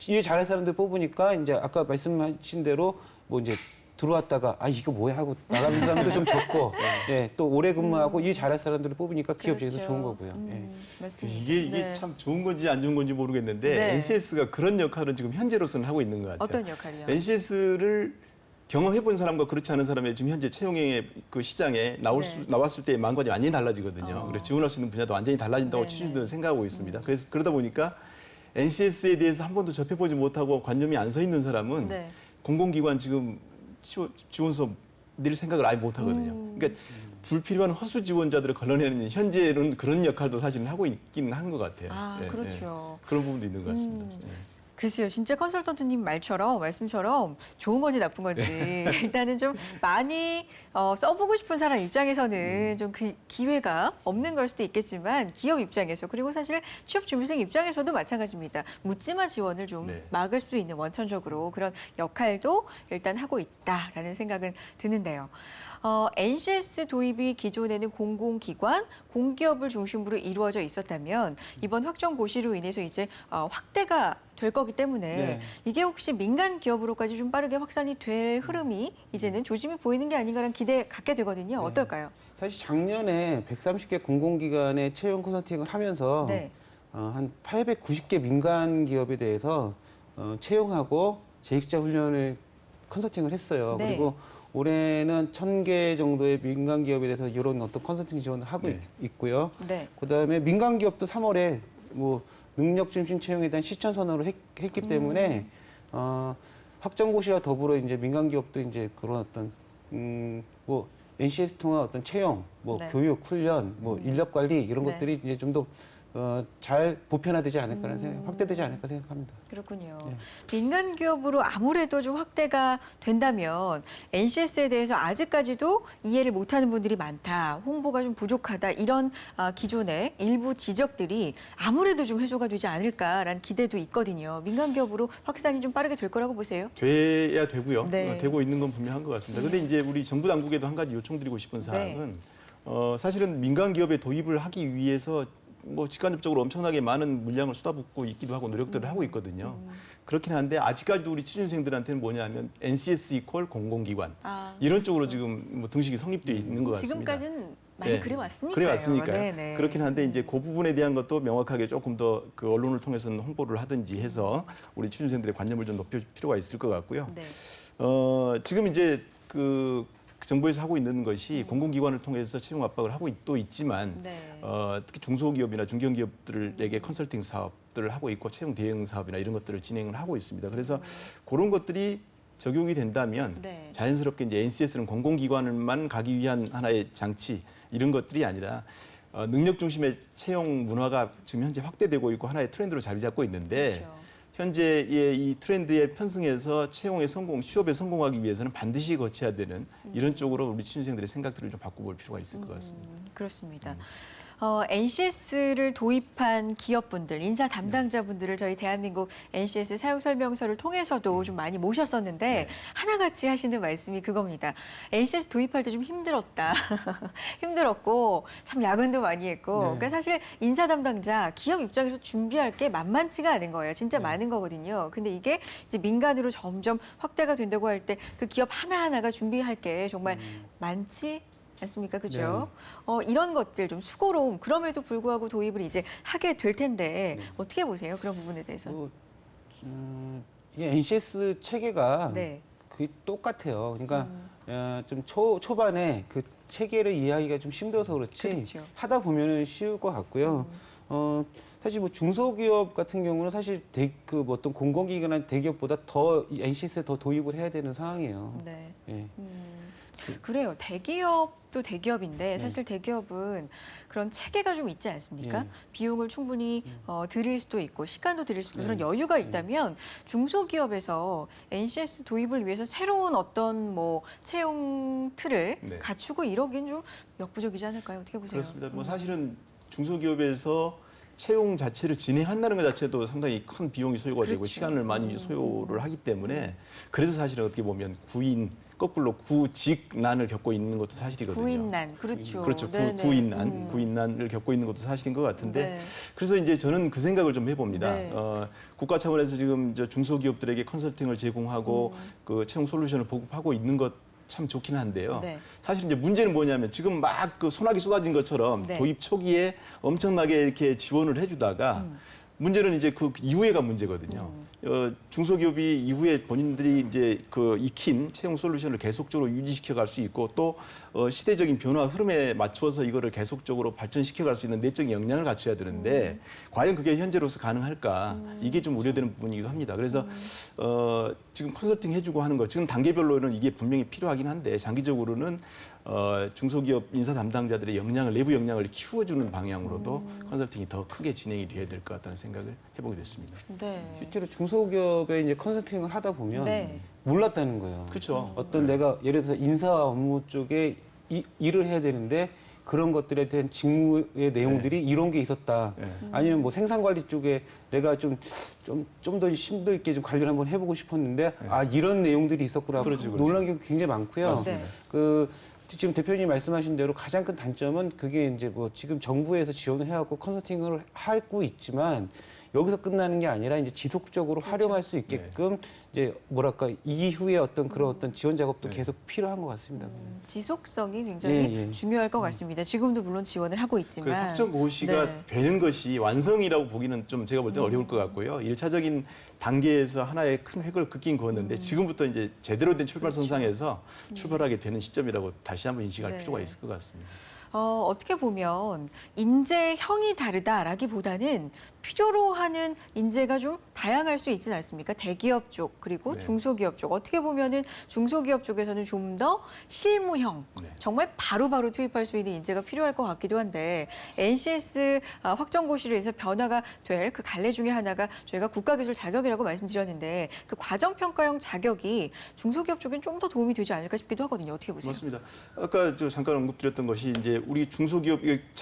일 잘할 사람들 뽑으니까 이제 아까 말씀하신 대로 뭐 이제 들어왔다가 이거 뭐야 하고 나가는 사람도 좀 적고 예, 또 오래 근무하고 일 잘할 사람들을 뽑으니까 기업 입장에서
그렇죠.
좋은 거고요. 예.
맞습니다.
이게
네.
참 좋은 건지 안 좋은 건지 모르겠는데
네.
NCS가 그런 역할을 지금 현재로서는 하고 있는 것 같아요.
어떤 역할이요?
NCS를 경험해본 사람과 그렇지 않은 사람의 지금 현재 채용의 그 시장에 나왔을 때의 망관이 완전히 달라지거든요. 그래서 지원할 수 있는 분야도 완전히 달라진다고
네네.
취준들은 생각하고 있습니다. 그래서 그러다 보니까 NCS에 대해서 한 번도 접해보지 못하고 관념이 안 서 있는 사람은
네.
공공기관 지금 지원서 낼 생각을 아예 못 하거든요. 그러니까 불필요한 허수 지원자들을 걸러내는 현재는 그런 역할도 사실은 하고 있기는 한 것 같아요.
그렇죠.
그런 부분도 있는 것 같습니다.
글쎄요, 진짜 컨설턴트님 말씀처럼 좋은 건지 나쁜 건지 일단은 좀 많이 써보고 싶은 사람 입장에서는 좀 그 기회가 없는 걸 수도 있겠지만 기업 입장에서 그리고 사실 취업준비생 입장에서도 마찬가지입니다. 묻지마 지원을 좀
네.
막을 수 있는 원천적으로 그런 역할도 일단 하고 있다라는 생각은 드는데요. NCS 도입이 기존에는 공공기관, 공기업을 중심으로 이루어져 있었다면 이번 확정 고시로 인해서 이제 확대가 될 거기 때문에
네.
이게 혹시 민간 기업으로까지 좀 빠르게 확산이 될 흐름이 이제는 조짐이 보이는 게 아닌가라는 기대 갖게 되거든요. 어떨까요?
사실 작년에 130개 공공기관의 채용 컨설팅을 하면서
네.
한 890개 민간 기업에 대해서 채용하고 재직자 훈련을 컨설팅을 했어요.
네.
그리고 올해는 1,000개 정도의 민간 기업에 대해서 이런 어떤 컨설팅 지원을 하고
네.
있고요.
네.
그다음에 민간 기업도 3월에 능력 중심 채용에 대한 실천 선언을 했기 때문에 확정 고시와 더불어 이제 민간 기업도 이제 그런 어떤 NCS 통한 어떤 채용,
네.
교육, 훈련, 인력 관리 이런
네.
것들이 이제 좀 더 잘 보편화되지 않을까라는 생각, 확대되지 않을까 생각합니다.
그렇군요.
네.
민간 기업으로 아무래도 좀 확대가 된다면 NCS에 대해서 아직까지도 이해를 못하는 분들이 많다, 홍보가 좀 부족하다 이런 기존의 일부 지적들이 아무래도 좀 해소가 되지 않을까라는 기대도 있거든요. 민간 기업으로 확산이 좀 빠르게 될 거라고 보세요?
돼야 되고요.
네.
되고 있는 건 분명한 것 같습니다. 그런데 이제 우리 정부 당국에도 한 가지 요청드리고 싶은 사항은 사실은 민간 기업에 도입을 하기 위해서 뭐 직간접적으로 엄청나게 많은 물량을 쏟아붓고 있기도 하고 노력들을 하고 있거든요. 그렇긴 한데 아직까지도 우리 취준생들한테는 뭐냐면 NCS 이퀄 공공기관 이런 쪽으로 지금 뭐 등식이 성립되어 있는 것 같습니다.
지금까지는 많이 그래왔으니까요.
그래왔으니까요.
네네.
그렇긴 한데 이제 그 부분에 대한 것도 명확하게 조금 더 그 언론을 통해서는 홍보를 하든지 해서 우리 취준생들의 관념을 좀 높일 필요가 있을 것 같고요.
네.
지금 이제 그 정부에서 하고 있는 것이 공공기관을 통해서 채용 압박을 하고 또 있지만
네.
특히 중소기업이나 중견기업들에게 컨설팅 사업들을 하고 있고 채용 대행 사업이나 이런 것들을 진행을 하고 있습니다. 그래서 그런 것들이 적용이 된다면
네.
자연스럽게 이제 NCS는 공공기관을만 가기 위한 하나의 장치 이런 것들이 아니라 능력 중심의 채용 문화가 지금 현재 확대되고 있고 하나의 트렌드로 자리 잡고 있는데
그렇죠.
현재의 이 트렌드에 편승해서 채용의 성공, 취업에 성공하기 위해서는 반드시 거쳐야 되는 이런 쪽으로 우리 취준생들의 생각들을 좀 바꿔볼 필요가 있을 것 같습니다.
그렇습니다. NCS를 도입한 기업분들, 인사 담당자분들을 저희 대한민국 NCS 사용 설명서를 통해서도 좀 많이 모셨었는데 하나같이 하시는 말씀이 그겁니다. NCS 도입할 때 좀 힘들었다. 힘들었고 참 야근도 많이 했고 그러니까 사실 인사 담당자 기업 입장에서 준비할 게 만만치가 않은 거예요. 진짜 많은 거거든요. 근데 이게 이제 민간으로 점점 확대가 된다고 할 때 그 기업 하나하나가 준비할 게 정말 많지 않습니까? 그죠? 이런 것들 좀 수고로움 그럼에도 불구하고 도입을 이제 하게 될 텐데 어떻게 보세요? 그런 부분에 대해서.
이게 NCS 체계가
네.
그게 똑같아요. 그러니까 좀 초반에 그 체계를 이해하기가 좀 힘들어서 그렇지
그렇죠.
하다 보면은 쉬울 것 같고요. 사실 뭐 중소기업 같은 경우는 사실 그 어떤 공공기관이나 대기업보다 더 NCS에 더 도입을 해야 되는 상황이에요.
네.
예.
그래요. 대기업도 대기업인데 사실 대기업은 그런 체계가 좀 있지 않습니까?
예.
비용을 충분히 들일 수도 있고 시간도 들일 수도 있고 그런
네.
여유가 있다면 중소기업에서 NCS 도입을 위해서 새로운 어떤 뭐 채용 틀을
네.
갖추고 이러긴 좀 역부족이지 않을까요? 어떻게 보세요?
그렇습니다. 뭐 사실은 중소기업에서 채용 자체를 진행한다는 것 자체도 상당히 큰 비용이 소요가 되고
그렇죠.
시간을 많이 소요를 하기 때문에 그래서 사실은 어떻게 보면 거꾸로 구직난을 겪고 있는 것도 사실이거든요.
구인난, 그렇죠.
그렇죠.
네네.
구인난을 겪고 있는 것도 사실인 것 같은데
네.
그래서 이제 저는 그 생각을 좀 해봅니다.
네.
국가 차원에서 지금 중소기업들에게 컨설팅을 제공하고 그 채용 솔루션을 보급하고 있는 것 참 좋긴 한데요.
네.
사실 이제 문제는 뭐냐면 지금 막 그 소나기 쏟아진 것처럼
네.
도입 초기에 엄청나게 이렇게 지원을 해주다가 문제는 이제 그 이후에가 문제거든요. 중소기업이 이후에 본인들이 이제 그 익힌 채용 솔루션을 계속적으로 유지시켜 갈 수 있고 또 시대적인 변화 흐름에 맞춰서 이거를 계속적으로 발전시켜 갈 수 있는 내적인 역량을 갖춰야 되는데 과연 그게 현재로서 가능할까 이게 좀 우려되는 부분이기도 합니다. 그래서 지금 컨설팅 해주고 하는 거 지금 단계별로는 이게 분명히 필요하긴 한데 장기적으로는 중소기업 인사 담당자들의 역량을 내부 역량을 키워주는 방향으로도 컨설팅이 더 크게 진행이 돼야 될 것 같다는 생각을 해보게 됐습니다.
네.
실제로 중소기업에 이제 컨설팅을 하다 보면
네.
몰랐다는 거예요.
그렇죠.
어떤 내가 예를 들어서 인사 업무 쪽에 일을 해야 되는데 그런 것들에 대한 직무의 내용들이 이런 게 있었다.
네.
아니면 뭐 생산관리 쪽에 내가 좀 더 심도 있게 좀 관리를 한번 해보고 싶었는데 아 이런 내용들이 있었구나.
그렇지, 그렇지.
놀란 게 굉장히 많고요.
맞습니다.
그 지금 대표님 말씀하신 대로 가장 큰 단점은 그게 이제 뭐 지금 정부에서 지원을 해갖고 컨설팅을 하고 있지만 여기서 끝나는 게 아니라 이제 지속적으로 활용할 수 있게끔 이제 뭐랄까 이후에 어떤 그런 어떤 지원 작업도 계속 필요한 것 같습니다.
지속성이 굉장히
예, 예.
중요할 것 같습니다. 지금도 물론 지원을 하고
그
있지만.
확정 고시가
네.
되는 것이 완성이라고 보기는 좀 제가 볼 때 어려울 것 같고요. 1차적인 단계에서 하나의 큰 획을 긋긴 그었는데 지금부터 이제 제대로 된 출발선상에서 출발하게 되는 시점이라고 다시 한번 인식할
네.
필요가 있을 것 같습니다.
어떻게 보면 인재형이 다르다라기보다는 필요로 하는 인재가 좀 다양할 수 있지 않습니까? 대기업 쪽 그리고
네.
중소기업 쪽 어떻게 보면은 중소기업 쪽에서는 좀 더 실무형
네.
정말 바로바로 투입할 수 있는 인재가 필요할 것 같기도 한데 NCS 확정고시로 해서 변화가 될 그 갈래 중에 하나가 저희가 국가기술 자격이라고 말씀드렸는데 그 과정평가형 자격이 중소기업 쪽엔 좀 더 도움이 되지 않을까 싶기도 하거든요. 어떻게 보세요?
맞습니다. 아까 저 잠깐 언급드렸던 것이 이제 우리 중소기업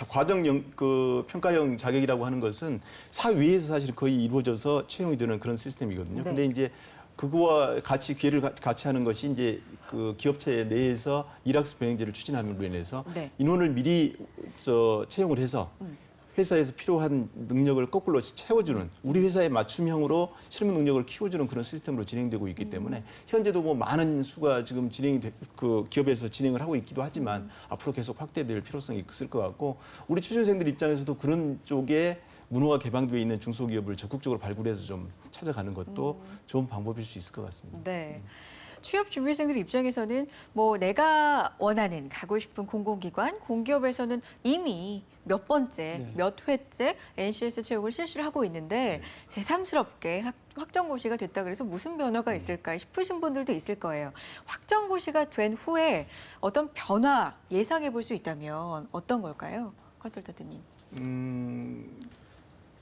과정 그 평가형 자격이라고 하는 것은 사회에서 사실 거의 이루어져서 채용이 되는 그런 시스템이거든요.
네.
근데 이제 그거와 같이 기회를 같이 하는 것이 이제 그 기업체 내에서 일학습 병행제를 추진함으로 인해서
네.
인원을 미리 채용을 해서 회사에서 필요한 능력을 거꾸로 채워주는 우리 회사에 맞춤형으로 실무 능력을 키워주는 그런 시스템으로 진행되고 있기 때문에 현재도 뭐 많은 수가 지금 그 기업에서 진행을 하고 있기도 하지만 앞으로 계속 확대될 필요성이 있을 것 같고 우리 취준생들 입장에서도 그런 쪽에 문호가 개방되어 있는 중소기업을 적극적으로 발굴해서 좀 찾아가는 것도 좋은 방법일 수 있을 것 같습니다.
네. 취업 준비생들 입장에서는 뭐 내가 원하는 가고 싶은 공공기관, 공기업에서는 이미 몇 번째, 몇 회째 NCS 채용을 실시를 하고 있는데 새삼스럽게 확정고시가 됐다 그래서 무슨 변화가 있을까 싶으신 분들도 있을 거예요. 확정고시가 된 후에 어떤 변화 예상해 볼 수 있다면 어떤 걸까요? 컨설턴트님.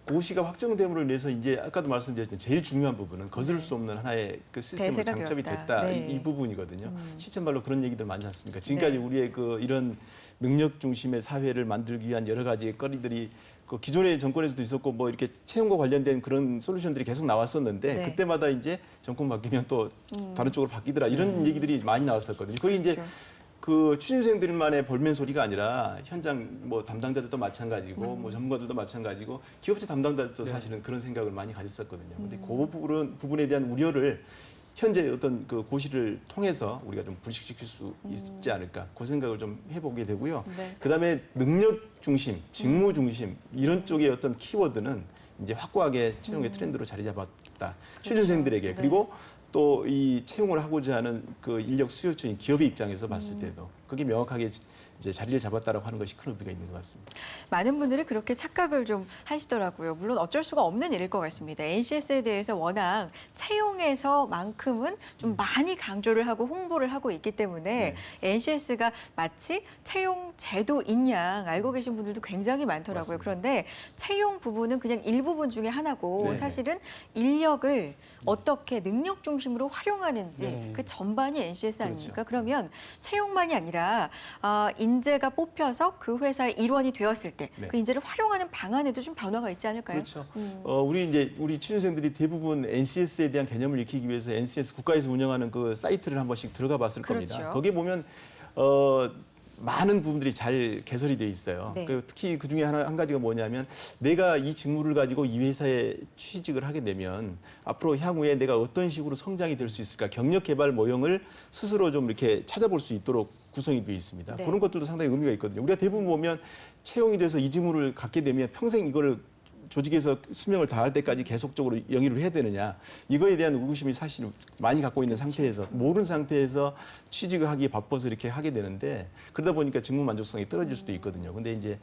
고시가 확정됨으로 인해서 이제 아까도 말씀드렸지만 제일 중요한 부분은 거스를 수 없는 하나의 그 시스템으로
대세가
장착이
되었다.
됐다.
네.
이 부분이거든요. 실천말로 그런 얘기들 많지 않습니까? 지금까지
네.
우리의 그 이런 능력 중심의 사회를 만들기 위한 여러 가지의 거리들이 그 기존의 정권에서도 있었고 뭐 이렇게 채용과 관련된 그런 솔루션들이 계속 나왔었는데
네.
그때마다 이제 정권 바뀌면 또 다른 쪽으로 바뀌더라 이런 얘기들이 많이 나왔었거든요. 그게 이제
그렇죠.
그 취준생들만의 볼멘 소리가 아니라 현장 뭐 담당자들도 마찬가지고 뭐 전문가들도 마찬가지고 기업체 담당자들도 사실은 그런 생각을 많이 가졌었거든요. 근데 그 부분에 대한 우려를 현재 어떤 그 고시를 통해서 우리가 좀 불식시킬 수 있지 않을까 그 생각을 좀 해보게 되고요.
네.
그다음에 능력 중심, 직무 중심 이런 쪽의 어떤 키워드는 이제 확고하게 채용의 트렌드로 자리 잡았다. 취준생들에게 그리고 또 이 채용을 하고자 하는 그 인력 수요처인 기업의 입장에서 봤을 때도 그게 명확하게 이제 자리를 잡았다라고 하는 것이 큰 의미가 있는 것 같습니다.
많은 분들이 그렇게 착각을 좀 하시더라고요. 물론 어쩔 수가 없는 일일 것 같습니다. NCS에 대해서 워낙 채용에서만큼은 좀 많이 강조를 하고 홍보를 하고 있기 때문에 NCS가 마치 채용 제도인 양 알고 계신 분들도 굉장히 많더라고요.
맞습니다.
그런데 채용 부분은 그냥 일부분 중에 하나고
네네.
사실은 인력을 어떻게 능력 중심으로 활용하는지
네.
그 전반이 NCS
그렇죠.
아닙니까? 그러면 채용만이 아니라 인재가 뽑혀서 그 회사의 일원이 되었을 때 그
네.
인재를 활용하는 방안에도 좀 변화가 있지 않을까요?
그렇죠. 우리 취준생들이 대부분 NCS에 대한 개념을 익히기 위해서 NCS 국가에서 운영하는 그 사이트를 한 번씩 들어가 봤을
그렇죠.
겁니다. 거기에 보면 많은 부분들이 잘 개설이 돼 있어요.
네.
특히 그 중에 한 가지가 뭐냐면 내가 이 직무를 가지고 이 회사에 취직을 하게 되면 앞으로 향후에 내가 어떤 식으로 성장이 될 수 있을까 경력 개발 모형을 스스로 좀 이렇게 찾아볼 수 있도록 구성이 되어 있습니다.
네.
그런 것들도 상당히 의미가 있거든요. 우리가 대부분 보면 채용이 돼서 이 직무를 갖게 되면 평생 이거를 조직에서 수명을 다할 때까지 계속적으로 영위를 해야 되느냐 이거에 대한 의구심이 사실 많이 갖고 있는 상태에서 모르는 상태에서 취직을 하기에 바빠서 이렇게 하게 되는데 그러다 보니까 직무 만족성이 떨어질 수도 있거든요. 근데 이제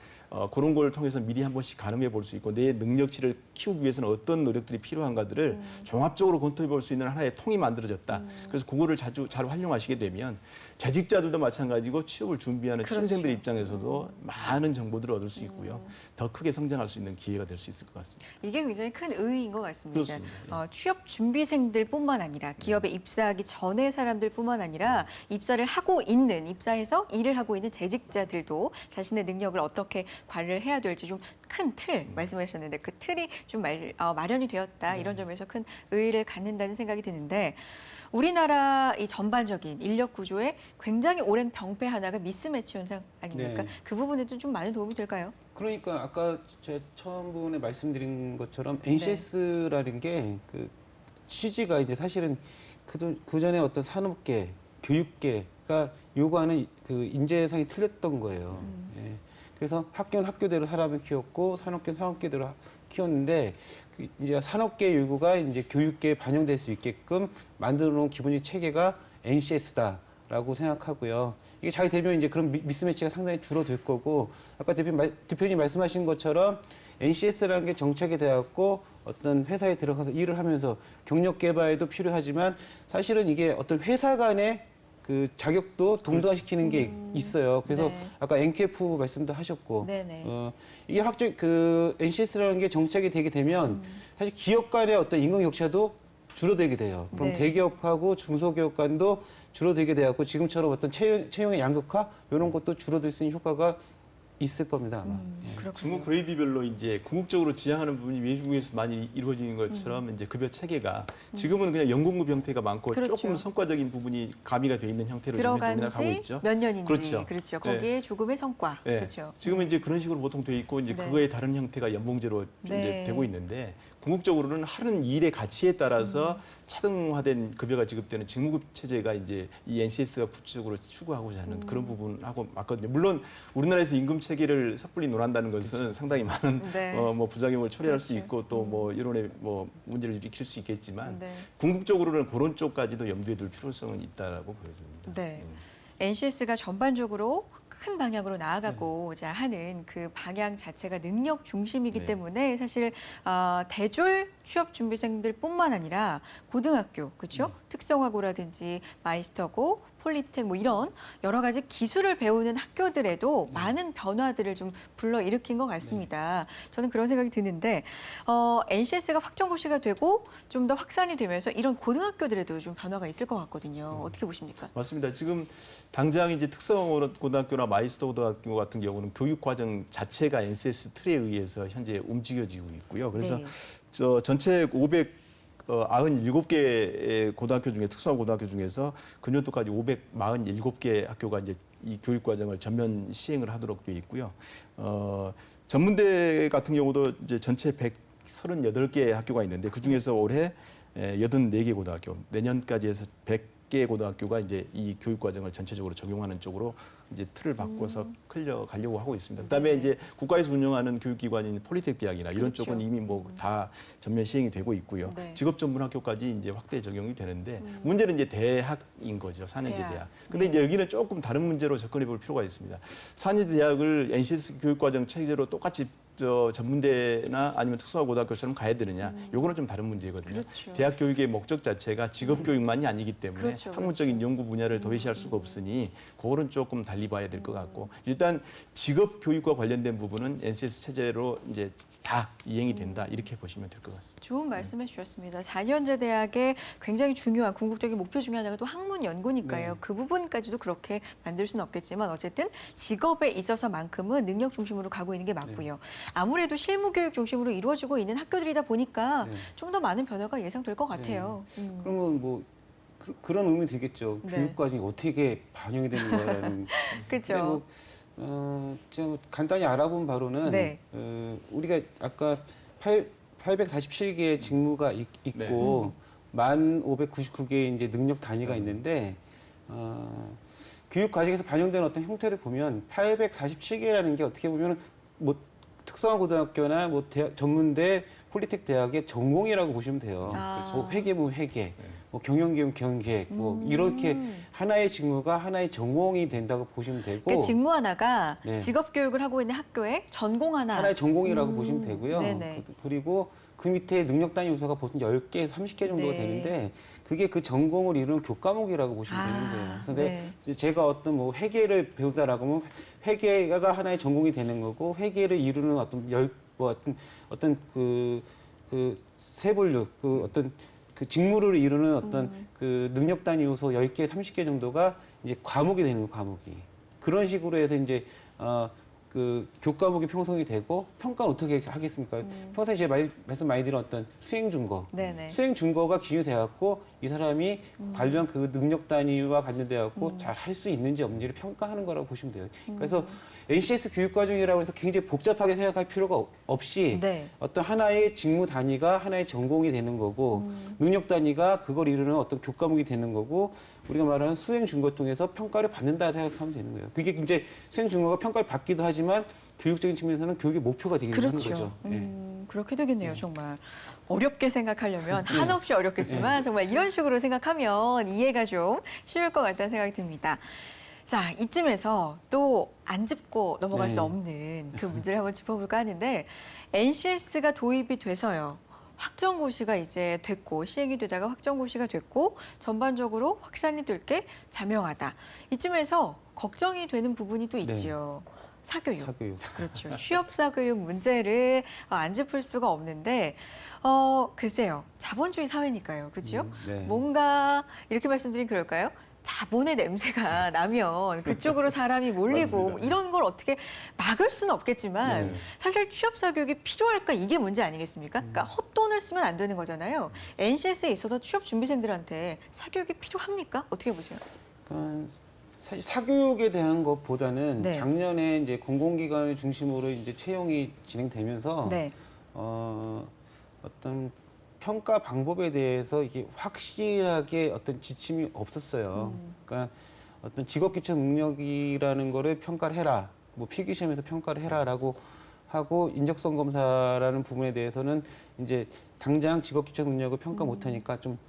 그런 걸 통해서 미리 한 번씩 가늠해 볼 수 있고 내 능력치를 키우기 위해서는 어떤 노력들이 필요한가들을 종합적으로 검토해 볼 수 있는 하나의 통이 만들어졌다. 그래서 그거를 잘 활용하시게 되면 재직자들도 마찬가지고 취업을 준비하는
그렇죠.
취준생들 입장에서도 많은 정보들을 얻을 수 있고요. 더 크게 성장할 수 있는 기회가 될 수 있을 것 같습니다.
이게 굉장히 큰 의의인 것 같습니다.
그렇습니다.
취업 준비생들뿐만 아니라 기업에 입사하기 전의 사람들뿐만 아니라 입사를 하고 있는 입사해서 일을 하고 있는 재직자들도 자신의 능력을 어떻게 관리를 해야 될지 좀 큰 틀 말씀하셨는데 그 틀이 좀 마련이 되었다 이런 점에서 큰 의의를 갖는다는 생각이 드는데 우리나라 이 전반적인 인력 구조에 굉장히 오랜 병폐 하나가 미스매치 현상 아닙니까?
네.
그 부분에도 좀 많은 도움이 될까요?
그러니까 아까 제가 처음 부분에 말씀드린 것처럼 NCS라는 게 그 취지가 이제 사실은 그 전에 어떤 산업계, 교육계가 요구하는 그 인재상이 틀렸던 거예요. 예. 그래서 학교는 학교대로 사람을 키웠고 산업계는 산업계대로 키웠는데 그 이제 산업계 요구가 이제 교육계에 반영될 수 있게끔 만들어 놓은 기본적인 체계가 NCS다라고 생각하고요. 이게 잘 되면 이제 그런 미스매치가 상당히 줄어들 거고 아까 대표님 말씀하신 것처럼 NCS라는 게 정착이 되었고 어떤 회사에 들어가서 일을 하면서 경력 개발도 필요하지만 사실은 이게 어떤 회사 간의 그 자격도 동등화시키는 게 있어요. 그래서
네.
아까 NQF 말씀도 하셨고
네네.
이게 그 NCS라는 게 정착이 되게 되면 사실 기업 간의 어떤 임금 격차도 줄어들게 돼요. 그럼
네.
대기업하고 중소기업 간도 줄어들게 되었고 지금처럼 어떤 채용의 양극화 이런 것도 줄어들 수 있는 효과가 있을 겁니다 아마.
그렇군요.
중국 그레이드별로 이제 궁극적으로 지향하는 부분이 외국에서 많이 이루어지는 것처럼 이제 급여 체계가 지금은 그냥 연공급 형태가 많고
그렇죠.
조금 성과적인 부분이 가미가 돼 있는 형태로 지금
들어간
우리나라 가고
지
있죠.
몇 년인지
그렇죠.
그렇죠.
네.
거기에 조금의 성과.
네.
그렇죠.
지금은 이제 그런 식으로 보통 돼 있고 이제
네.
그거의 다른 형태가 연봉제로
네.
이제 되고 있는데 궁극적으로는 하는 일의 가치에 따라서 차등화된 급여가 지급되는 직무급 체제가 이제 이 NCS가 구체적으로 추구하고자 하는 그런 부분하고 맞거든요. 물론 우리나라에서 임금 체계를 섣불리 논한다는 것은 상당히 많은
네.
뭐 부작용을 초래할 수
그렇죠.
있고 또 뭐 이론의 뭐 문제를 일으킬 수 있겠지만
네.
궁극적으로는 그런 쪽까지도 염두에 둘 필요성은 있다라고 보여집니다.
네. NCS가 전반적으로 큰 방향으로 나아가고자 하는 그 방향 자체가 능력 중심이기
네.
때문에 사실 대졸 취업 준비생들뿐만 아니라 고등학교, 그렇죠? 특성화고라든지 마이스터고, 폴리텍 뭐 이런 여러 가지 기술을 배우는 학교들에도 많은 변화들을 좀 불러일으킨 것 같습니다. 저는 그런 생각이 드는데 NCS가 확정고시가 되고 좀 더 확산이 되면서 이런 고등학교들에도 좀 변화가 있을 것 같거든요. 어떻게 보십니까?
맞습니다. 지금 당장 이제 특성고등학교나 마이스터 고등학교 같은 경우는 교육 과정 자체가 NCS 틀에 의해서 현재 움직여지고 있고요. 그래서
네.
저 전체 597개의 고등학교 중에 특성화 고등학교 중에서 금년도까지 547개 학교가 이제 이 교육 과정을 전면 시행을 하도록 되어 있고요. 전문대 같은 경우도 이제 전체 138개 학교가 있는데 그 중에서 올해 84개 고등학교, 내년까지 해서 100개 고등학교가 이제 이 교육 과정을 전체적으로 적용하는 쪽으로 이제 틀을 바꿔서 가려고 하고 있습니다. 그다음에
네.
이제 국가에서 운영하는 교육기관인 폴리텍 대학이나 이런
그렇죠.
쪽은 이미 뭐 다 전면 시행이 되고 있고요.
네.
직업 전문 학교까지 이제 확대 적용이 되는데 문제는 이제 대학인 거죠. 4년제
대학.
대학. 근데
네.
이제 여기는 조금 다른 문제로 접근해 볼 필요가 있습니다. 4년제 대학을 NCS 교육과정 체제로 똑같이 전문대나 아니면 특성화 고등학교처럼 가야 되느냐? 요거는 좀 다른 문제거든요.
그렇죠.
대학 교육의 목적 자체가 직업 교육만이 아니기 때문에
그렇죠,
학문적인 연구 분야를 도외시할 수가 없으니 그거는 조금 달리 봐야 될 것 같고 일단 직업 교육과 관련된 부분은 NCS 체제로 이제 다 이행이 된다 이렇게 보시면 될 것 같습니다.
좋은 말씀해 주셨습니다. 4년제 대학의 굉장히 중요한 궁극적인 목표 중에 하나가 또 학문 연구니까요.
네.
그 부분까지도 그렇게 만들 수는 없겠지만 어쨌든 직업에 있어서만큼은 능력 중심으로 가고 있는 게 맞고요. 아무래도 실무 교육 중심으로 이루어지고 있는 학교들이다 보니까
네.
좀 더 많은 변화가 예상될 것 같아요.
그러면 뭐 그런 의미 들겠죠.
네.
교육 과정이 어떻게 반영이 되는 거라는.
그렇죠.
제가 간단히 알아본 바로는
네.
우리가 아까 847개의 직무가
네.
있고 1,599개의 이제 능력 단위가 있는데 교육 과정에서 반영되는 어떤 형태를 보면 847개라는 게 어떻게 보면 뭐 특성화 고등학교나 뭐 대학, 전문대, 폴리텍 대학의 전공이라고 보시면 돼요.
아.
뭐 회계면 회계, 뭐 경영기획 경영계획, 뭐 이렇게 하나의 직무가 하나의 전공이 된다고 보시면 되고
그러니까 직무 하나가
네.
직업 교육을 하고 있는 학교에 전공 하나.
하나의 전공이라고 보시면 되고요.
네네.
그리고 그 밑에 능력 단위 요소가 보통 10개, 30개 정도가
네.
되는데 그게 그 전공을 이루는 교과목이라고 보시면
아,
되는 거예요. 그래서
네.
이제 제가 어떤 뭐 회계를 배우다라고 하면 회계가 하나의 전공이 되는 거고 회계를 이루는 어떤 그 세분류 어떤 그 직무를 이루는 어떤 그 능력 단위 요소 10개, 30개 정도가 이제 과목이 되는 거예요, 과목이. 그런 식으로 해서 이제 그 교과목이 편성이 되고 평가는 어떻게 하겠습니까? 평소에 제가 말씀 많이 드린 어떤 수행 준거.
네네.
수행 준거가 기준이 돼갖고 이 사람이 관련 그 능력 단위와 관련돼갖고 잘 할 수 있는지 없는지를 평가하는 거라고 보시면 돼요. 그래서 NCS 교육과정이라고 해서 굉장히 복잡하게 생각할 필요가 없이
네.
어떤 하나의 직무 단위가 하나의 전공이 되는 거고 능력 단위가 그걸 이루는 어떤 교과목이 되는 거고 우리가 말하는 수행 준거 통해서 평가를 받는다 생각하면 되는 거예요. 그게 이제 수행 준거가 평가를 받기도 하지만 교육적인 측면에서는 교육의 목표가 되기도 하는
그렇죠.
거죠. 네.
그렇게 되겠네요, 정말. 어렵게 생각하려면 한없이 어렵겠지만 정말 이런 식으로 생각하면 이해가 좀 쉬울 것 같다는 생각이 듭니다. 자, 이쯤에서 또 안 짚고 넘어갈 수
네.
없는 그 문제를 한번 짚어볼까 하는데 NCS가 도입이 돼서요. 확정고시가 이제 됐고 시행이 되다가 확정고시가 됐고 전반적으로 확산이 될 게 자명하다. 이쯤에서 걱정이 되는 부분이 또
네.
있지요. 사교육.
사교육.
그렇죠. 취업 사교육 문제를 안 짚을 수가 없는데 글쎄요. 자본주의 사회니까요. 그렇죠?
네.
뭔가 이렇게 말씀드린 그럴까요? 자본의 냄새가 나면 그쪽으로 사람이 몰리고
맞습니다.
이런 걸 어떻게 막을 수는 없겠지만
네.
사실 취업 사교육이 필요할까 이게 문제 아니겠습니까? 그러니까 헛돈을 쓰면 안 되는 거잖아요. NCS에 있어서 취업 준비생들한테 사교육이 필요합니까? 어떻게 보세요?
그러니까 사실 사교육에 대한 것보다는
네.
작년에 이제 공공기관을 중심으로 이제 채용이 진행되면서
네.
어떤 평가 방법에 대해서 이게 확실하게 어떤 지침이 없었어요. 그러니까 어떤 직업기초 능력이라는 거를 평가를 해라, 뭐 필기시험에서 평가를 해라라고 하고 인적성 검사라는 부분에 대해서는 이제 당장 직업기초 능력을 평가 못하니까 좀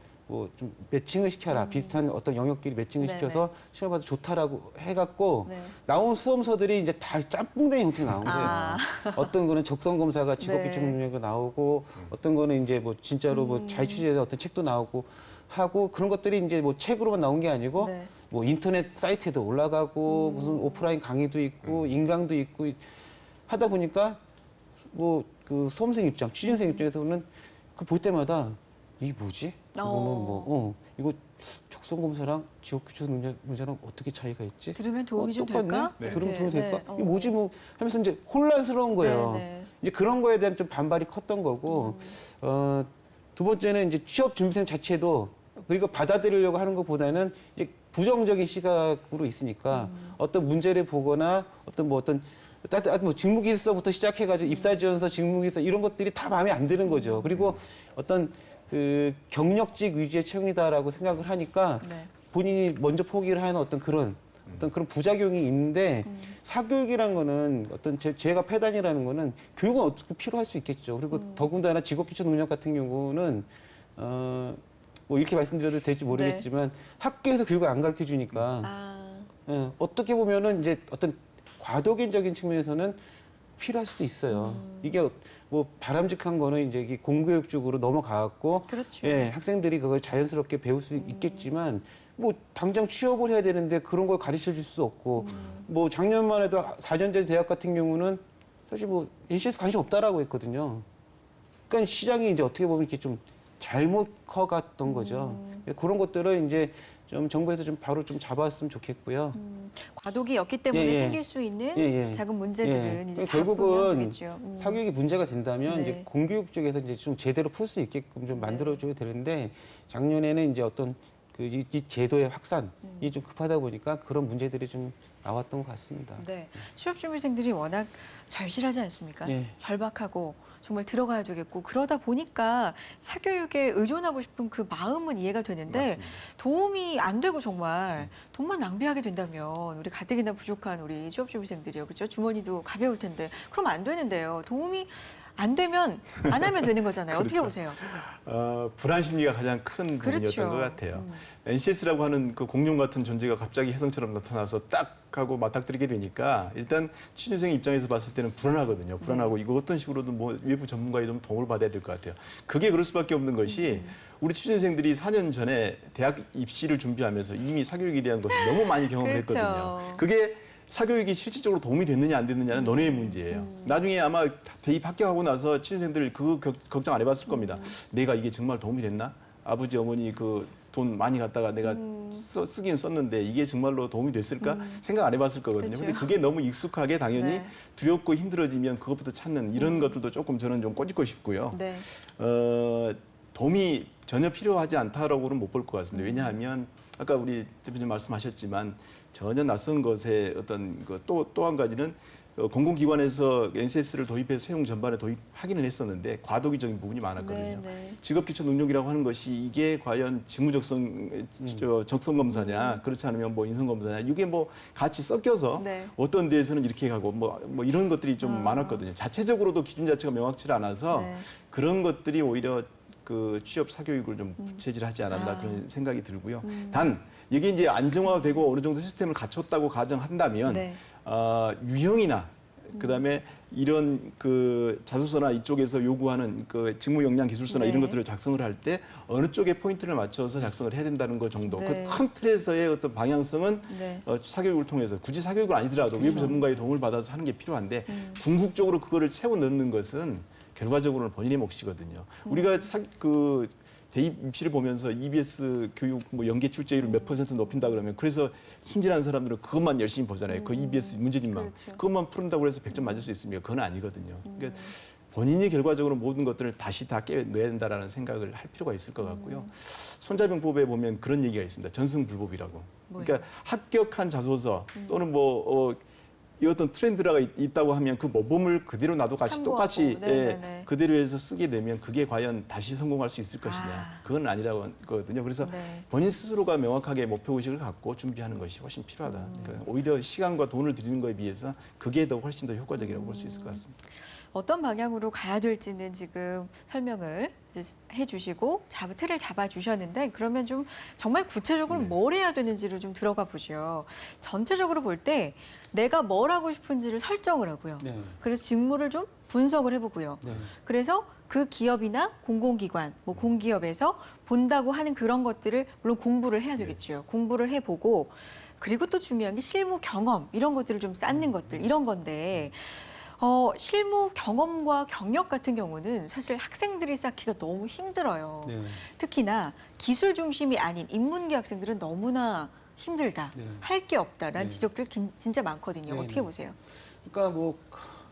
매칭을 시켜라. 비슷한 어떤 영역끼리 매칭을
네네.
시켜서 시험 봐도 좋다라고 해갖고
네.
나온 수험서들이 이제 다 짬뽕된 형태가 나온 거예요.
아.
어떤 거는 적성 검사가 직업기초
네.
능력이 나오고 어떤 거는 이제 뭐 진짜로 뭐 잘 취재된 어떤 책도 나오고 하고 그런 것들이 이제 뭐 책으로만 나온 게 아니고
네.
뭐 인터넷 사이트에도 올라가고 무슨 오프라인 강의도 있고 인강도 있고 하다 보니까 뭐 그 수험생 입장, 취준생 입장에서는 그 볼 때마다 이게 뭐지? 이거는 이거 적성 검사랑 직업기초 능력 문제랑 어떻게 차이가 있지?
들으면 도움이 좀
똑같네?
될까?
네.
들으면
이렇게.
도움이 될까?
네.
이게 뭐지 뭐 하면서 이제 혼란스러운 거예요.
네, 네.
이제 그런 거에 대한 좀 반발이 컸던 거고 두 번째는 이제 취업 준비생 자체도 그리고 받아들이려고 하는 것보다는 이제 부정적인 시각으로 있으니까 어떤 문제를 보거나 어떤 뭐 직무기술서부터 시작해가지고 입사지원서, 직무기술서 이런 것들이 다 마음에 안 드는 거죠. 그리고 어떤 그 경력직 위주의 채용이다라고 생각을 하니까
네.
본인이 먼저 포기를 하는 어떤 그런 부작용이 있는데 사교육이란 거는 어떤 제가 패단이라는 거는 교육은 어떻게 필요할 수 있겠죠. 그리고 더군다나 직업기초 능력 같은 경우는 뭐 이렇게 말씀드려도 될지 모르겠지만 학교에서 교육을 안 가르쳐 주니까
아.
어떻게 보면은 이제 어떤 과도기적인 측면에서는 필요할 수도 있어요. 이게 뭐 바람직한 거는 이제 이게 공교육 쪽으로 넘어가고
그렇죠.
예, 학생들이 그걸 자연스럽게 배울 수 있겠지만 뭐 당장 취업을 해야 되는데 그런 걸 가르쳐 줄 수 없고 뭐 작년만 해도 4년제 대학 같은 경우는 사실 뭐 NCS 관심 없다라고 했거든요. 그러니까 시장이 이제 어떻게 보면 이렇게 좀 잘못 커갔던 거죠. 그런 것들을 이제 좀 정부에서 좀 바로 좀 잡았으면 좋겠고요.
과도기였기 때문에
예, 예.
생길 수 있는
예, 예.
작은 문제들은 이제
결국은
잡으면 되겠죠.
사교육이 문제가 된다면
네.
이제 공교육 쪽에서 이제 좀 제대로 풀 수 있게끔 좀 만들어줘야 되는데 작년에는 이제 어떤 이 제도의 확산이 좀 급하다 보니까 그런 문제들이 좀 나왔던 것 같습니다.
네. 취업 준비생들이 워낙 절실하지 않습니까?
예.
절박하고 정말 들어가야 되겠고 그러다 보니까 사교육에 의존하고 싶은 그 마음은 이해가 되는데
맞습니다.
도움이 안 되고 정말 돈만 낭비하게 된다면 우리 가뜩이나 부족한 우리 취업 준비생들이요. 그렇죠? 주머니도 가벼울 텐데 그럼 안 되는데요. 도움이 안 되면 안 하면 되는 거잖아요. 어떻게
그렇죠.
보세요?
불안 심리가 가장 큰 부분이었던
그렇죠.
것 같아요. NCS라고 하는 그 공룡 같은 존재가 갑자기 혜성처럼 나타나서 딱 하고 맞닥뜨리게 되니까 일단 취준생 입장에서 봤을 때는 불안하거든요. 불안하고 이거 어떤 식으로든 뭐 외부 전문가의 좀 도움을 받아야 될 것 같아요. 그게 그럴 수밖에 없는 것이 우리 취준생들이 4년 전에 대학 입시를 준비하면서 이미 사교육에 대한 것을 너무 많이 경험했거든요.
그렇죠.
그게 사교육이 실질적으로 도움이 됐느냐 안 됐느냐는 너네의 문제예요. 나중에 아마 대입 합격하고 나서 취준생들 그 걱정 안 해봤을 겁니다. 내가 이게 정말 도움이 됐나? 아버지 어머니 그 돈 많이 갖다가 내가 쓰긴 썼는데 이게 정말로 도움이 됐을까? 생각 안 해봤을 거거든요.
그렇죠.
근데 그게 너무 익숙하게 당연히
네.
두렵고 힘들어지면 그것부터 찾는 이런 것들도 조금 저는 좀 꼬집고 싶고요.
네.
도움이 전혀 필요하지 않다라고는 못 볼 것 같습니다. 왜냐하면 아까 우리 대표님 말씀하셨지만 전혀 낯선 것에 어떤 또 한 가지는 공공기관에서 NCS를 도입해서 채용 전반에 도입하기는 했었는데 과도기적인 부분이 많았거든요.
네.
직업기초 능력이라고 하는 것이 이게 과연 직무적성 적성 검사냐 그렇지 않으면 뭐 인성 검사냐 이게 뭐 같이 섞여서
네.
어떤 데에서는 이렇게 가고 뭐 이런 것들이 좀 많았거든요. 자체적으로도 기준 자체가 명확치 않아서
네.
그런 것들이 오히려 그 취업 사교육을 좀 부채질하지 않았나 그런 생각이 들고요. 단 이게 이제 안정화되고 어느 정도 시스템을 갖췄다고 가정한다면
네.
유형이나 그다음에 이런 그 자소서나 이쪽에서 요구하는 그 직무 역량 기술서나
네.
이런 것들을 작성을 할 때 어느 쪽에 포인트를 맞춰서 작성을 해야 된다는 것 정도.
네.
그 큰 틀에서의 어떤 방향성은
네.
사교육을 통해서 굳이 사교육은 아니더라도 외부 전문가의 도움을 받아서 하는 게 필요한데 궁극적으로 그거를 채워 넣는 것은 결과적으로는 본인의 몫이거든요. 우리가 대입 입시를 보면서 EBS 교육 뭐 연계 출제율을 몇 % 높인다 그러면 그래서 순진한 사람들은 그것만 열심히 보잖아요. 그 EBS 문제집만.
그렇죠.
그것만 푼다고 해서 100점 맞을 수 있습니까? 그건 아니거든요. 그러니까 본인이 결과적으로 모든 것들을 다시 다 깨내야 된다라는 생각을 할 필요가 있을 것 같고요. 손자병법에 보면 그런 얘기가 있습니다. 전승불법이라고. 그러니까 합격한 자소서 또는 이 어떤 트렌드가 있다고 하면 그 모범을 그대로 나도 같이
참고하고.
똑같이
네네네.
그대로 해서 쓰게 되면 그게 과연 다시 성공할 수 있을 것이냐. 그건 아니라고 하거든요. 그래서
네.
본인 스스로가 명확하게 목표의식을 갖고 준비하는 것이 훨씬 필요하다. 그러니까 오히려 시간과 돈을 들이는 거에 비해서 그게 더 훨씬 더 효과적이라고 볼 수 있을 것 같습니다.
어떤 방향으로 가야 될지는 지금 설명을 이제 해주시고 틀을 잡아주셨는데 그러면 좀 정말 구체적으로 뭘 해야 되는지를 좀 들어가 보죠. 전체적으로 볼 때 내가 뭘 하고 싶은지를 설정을 하고요.
네.
그래서 직무를 좀 분석을 해보고요.
네.
그래서 그 기업이나 공공기관, 뭐 공기업에서 본다고 하는 그런 것들을 물론 공부를 해야 되겠죠. 공부를 해보고 그리고 또 중요한 게 실무 경험 이런 것들을 좀 쌓는 것들 이런 건데 실무 경험과 경력 같은 경우는 사실 학생들이 쌓기가 너무 힘들어요.
네.
특히나 기술 중심이 아닌 인문계 학생들은 너무나 힘들다,
네.
할 게 없다라는
네.
지적들 진짜 많거든요.
네,
어떻게
네.
보세요?
그러니까 뭐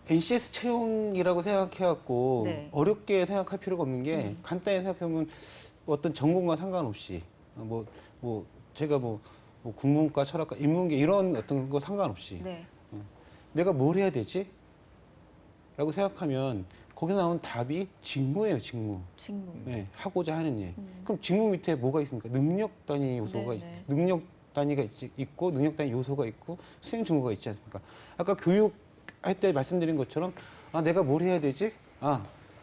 NCS 채용이라고 생각해갖고
네.
어렵게 생각할 필요가 없는 게 간단히 생각해보면 어떤 전공과 상관없이 제가 국문과, 철학과, 인문계 이런 어떤 거 상관없이
네.
내가 뭘 해야 되지? 라고 생각하면 거기서 나온 답이 직무예요, 직무.
직무.
네, 하고자 하는 일. 그럼 직무 밑에 뭐가 있습니까? 능력 단위 요소가
네네.
능력 단위가 있고 능력 단위 요소가 있고 수행 증거가 있지 않습니까? 아까 교육할 때 말씀드린 것처럼 내가 뭘 해야 되지?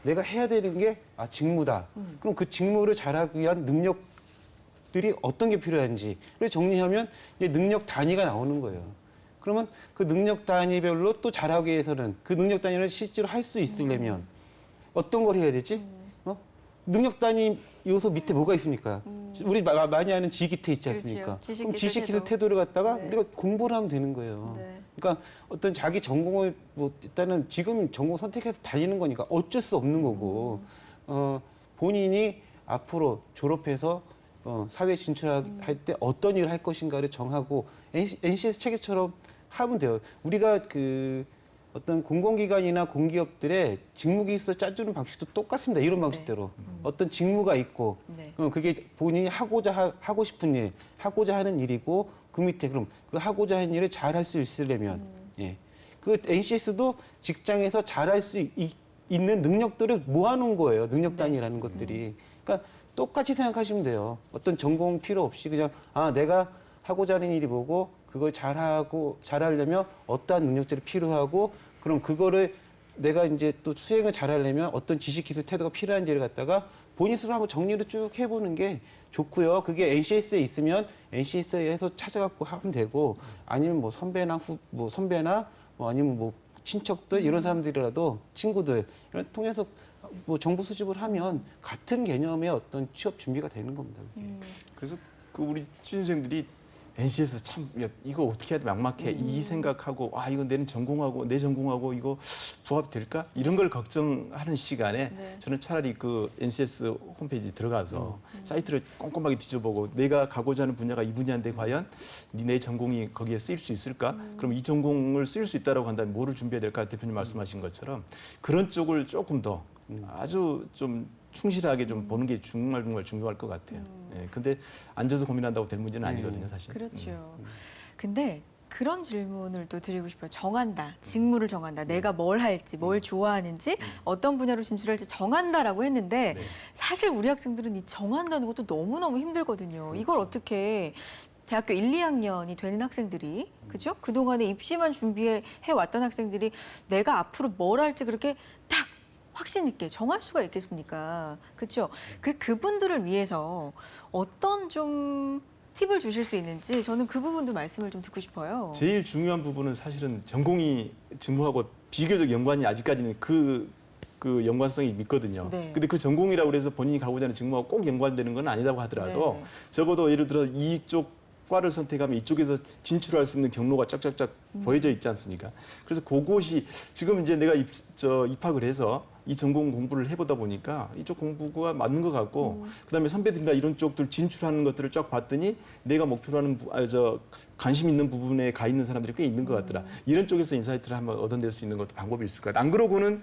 내가 해야 되는 게 직무다. 그럼 그 직무를 잘하기 위한 능력들이 어떤 게 필요한지를 정리하면 이제 능력 단위가 나오는 거예요. 그러면 그 능력 단위별로 또 잘하기 위해서는 그 능력 단위를 실제로 할 수 있으려면 어떤 걸 해야 되지? 능력 단위 요소 밑에 뭐가 있습니까? 우리 많이 아는 지기태 있지 않습니까?
그렇죠.
그럼
지식기술
지식기술 태도를 갖다가
네.
우리가 공부를 하면 되는 거예요.
네.
그러니까 어떤 자기 전공을 일단은 지금 전공 선택해서 다니는 거니까 어쩔 수 없는 거고 본인이 앞으로 졸업해서 사회에 진출할 때 어떤 일을 할 것인가를 정하고 NCS 체계처럼 하면 돼요. 우리가 어떤 공공기관이나 공기업들의 직무기술 짜주는 방식도 똑같습니다. 이런 방식대로. 어떤 직무가 있고,
네.
그게 본인이 하고 싶은 일, 하고자 하는 일이고, 그 밑에 그럼 그 하고자 하는 일을 잘 할 수 있으려면, 예. 그 NCS도 직장에서 잘할 수 있는 능력들을 모아놓은 거예요. 능력 단위라는 것들이. 그러니까 똑같이 생각하시면 돼요. 어떤 전공 필요 없이 그냥, 내가 하고자 하는 일이 뭐고, 그걸 잘하려면 어떠한 능력들이 필요하고, 그럼 그거를 내가 이제 또 수행을 잘하려면 어떤 지식, 기술, 태도가 필요한지를 갖다가 본인 스스로 한번 정리를 쭉 해보는 게 좋고요. 그게 NCS에 있으면 NCS에서 찾아갖고 하면 되고, 아니면 선배나 아니면 친척들 이런 사람들이라도 친구들 이런 통해서 정보 수집을 하면 같은 개념의 어떤 취업 준비가 되는 겁니다. 그게.
그래서 우리 취준생들이 NC에서 참 이거 어떻게 해야 돼 막막해 이 생각하고 이거 내 전공하고 이거 부합될까 이런 걸 걱정하는 시간에
네.
저는 차라리 그 NCS 홈페이지 들어가서 사이트를 꼼꼼하게 뒤져보고 내가 가고자 하는 분야가 이 분야인데 과연 내 전공이 거기에 쓰일 수 있을까? 그럼 이 전공을 쓰일 수 있다라고 한다면 뭐를 준비해야 될까? 대표님 말씀하신 것처럼 그런 쪽을 조금 더 아주 좀 충실하게 좀 보는 게 정말 중요할 것 같아요. 예, 근데 앉아서 고민한다고 될 문제는 아니거든요, 사실.
그렇죠. 근데 그런 질문을 또 드리고 싶어요. 정한다. 직무를 정한다. 내가 뭘 할지, 뭘 좋아하는지, 어떤 분야로 진출할지 정한다라고 했는데 사실 우리 학생들은 이 정한다는 것도 너무너무 힘들거든요. 이걸 어떻게 대학교 1, 2학년이 되는 학생들이 그죠? 그동안에 입시만 준비해 왔던 학생들이 내가 앞으로 뭘 할지 그렇게 딱 확신 있게 정할 수가 있겠습니까? 그렇죠? 그분들을 위해서 어떤 좀 팁을 주실 수 있는지 저는 그 부분도 말씀을 좀 듣고 싶어요.
제일 중요한 부분은 사실은 전공이 직무하고 비교적 연관이 아직까지는 그 연관성이 있거든요.
네.
근데 그 전공이라고 해서 본인이 가고자 하는 직무하고 꼭 연관되는 건 아니라고 하더라도
네.
적어도 예를 들어 이쪽 과를 선택하면 이쪽에서 진출할 수 있는 경로가 쫙쫙쫙 보여져 있지 않습니까? 그래서 그곳이 지금 이제 내가 입학을 해서 이 전공 공부를 해보다 보니까 이쪽 공부가 맞는 것 같고 그다음에 선배들이나 이런 쪽들 진출하는 것들을 쫙 봤더니 내가 목표로 하는 관심 있는 부분에 가 있는 사람들이 꽤 있는 것 같더라. 이런 쪽에서 인사이트를 한번 얻어낼 수 있는 것도 방법이 있을 것 같아요. 안 그러고는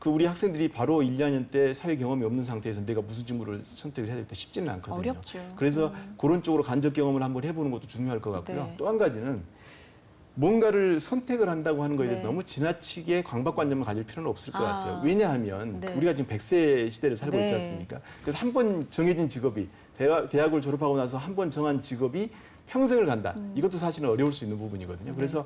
그 우리 학생들이 바로 1, 2학년 때 사회 경험이 없는 상태에서 내가 무슨 직무를 선택을 해야 될까 쉽지는 않거든요.
어렵죠.
그래서 그런 쪽으로 간접 경험을 한번 해보는 것도 중요할 것 같고요.
네.
또 한 가지는 뭔가를 선택을 한다고 하는 거에 대해서
네.
너무 지나치게 강박관념을 가질 필요는 없을 것
아.
같아요. 왜냐하면
네.
우리가 지금 100세 시대를 살고
네.
있지 않습니까? 그래서 한 번 정해진 직업이 대학을 졸업하고 나서 한 번 정한 직업이 평생을 간다. 이것도 사실은 어려울 수 있는 부분이거든요. 그래서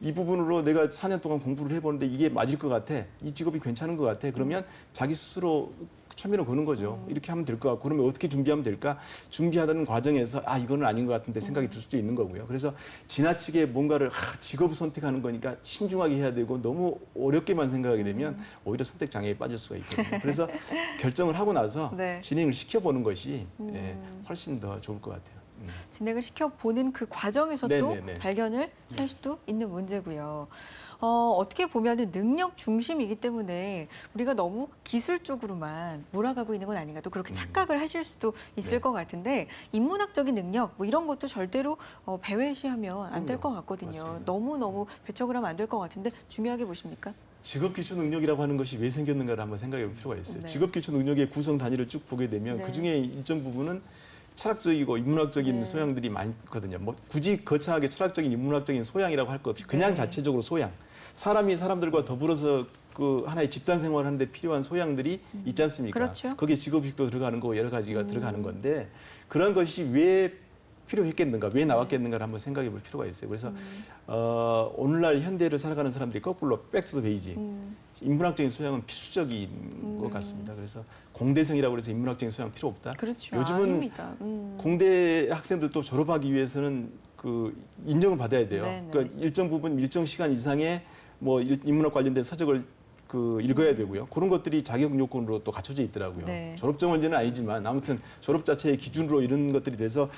이 부분으로 내가 4년 동안 공부를 해보는데 이게 맞을 것 같아. 이 직업이 괜찮은 것 같아. 그러면 자기 스스로 초면을 거는 거죠. 이렇게 하면 될 것 같고 그러면 어떻게 준비하면 될까? 준비하는 과정에서 이거는 아닌 것 같은데 생각이 들 수도 있는 거고요. 그래서 지나치게 뭔가를 직업을 선택하는 거니까 신중하게 해야 되고 너무 어렵게만 생각하게 되면 오히려 선택 장애에 빠질 수가 있거든요. 그래서 결정을 하고 나서
네.
진행을 시켜보는 것이 훨씬 더 좋을 것 같아요.
진행을 시켜보는 그 과정에서도
네네네.
발견을 할 수도 있는 문제고요. 어떻게 보면은 능력 중심이기 때문에 우리가 너무 기술 쪽으로만 몰아가고 있는 건 아닌가 또 그렇게 착각을 하실 수도 있을
네.
것 같은데 인문학적인 능력 뭐 이런 것도 절대로 배회시하면 안 될 것
그럼요.
같거든요.
맞습니다.
너무 배척을 하면 안 될 것 같은데 중요하게 보십니까?
직업 기초 능력이라고 하는 것이 왜 생겼는가를 한번 생각해 볼 필요가 있어요.
네.
직업 기초 능력의 구성 단위를 쭉 보게 되면
네.
그중에 일정 부분은 철학적이고 인문학적인
네.
소양들이 많거든요. 뭐 굳이 거창하게 철학적인 인문학적인 소양이라고 할 것 없이 그냥
네.
자체적으로 소양. 사람이 사람들과 더불어서 그 하나의 집단 생활을 하는데 필요한 소양들이 있지 않습니까?
그렇죠.
거기에 직업의식도 들어가는 거고 여러 가지가 들어가는 건데 그런 것이 왜 필요했겠는가, 왜 나왔겠는가를 한번 생각해 볼 필요가 있어요. 그래서 오늘날 현대를 살아가는 사람들이 거꾸로 백투더 베이지. 인문학적인 소양은 필수적인 것 같습니다. 그래서 공대생이라고 해서 인문학적인 소양 필요 없다.
그렇죠.
요즘은
아닙니다.
공대 학생들도 졸업하기 위해서는 그 인정을 받아야 돼요.
네네.
그러니까 일정 부분 일정 시간 이상의 뭐 인문학 관련된 서적을 그 읽어야 되고요. 그런 것들이 자격 요건으로 또 갖춰져 있더라고요.
네.
졸업 정원제는 아니지만 아무튼 졸업 자체의 기준으로 이런 것들이 돼서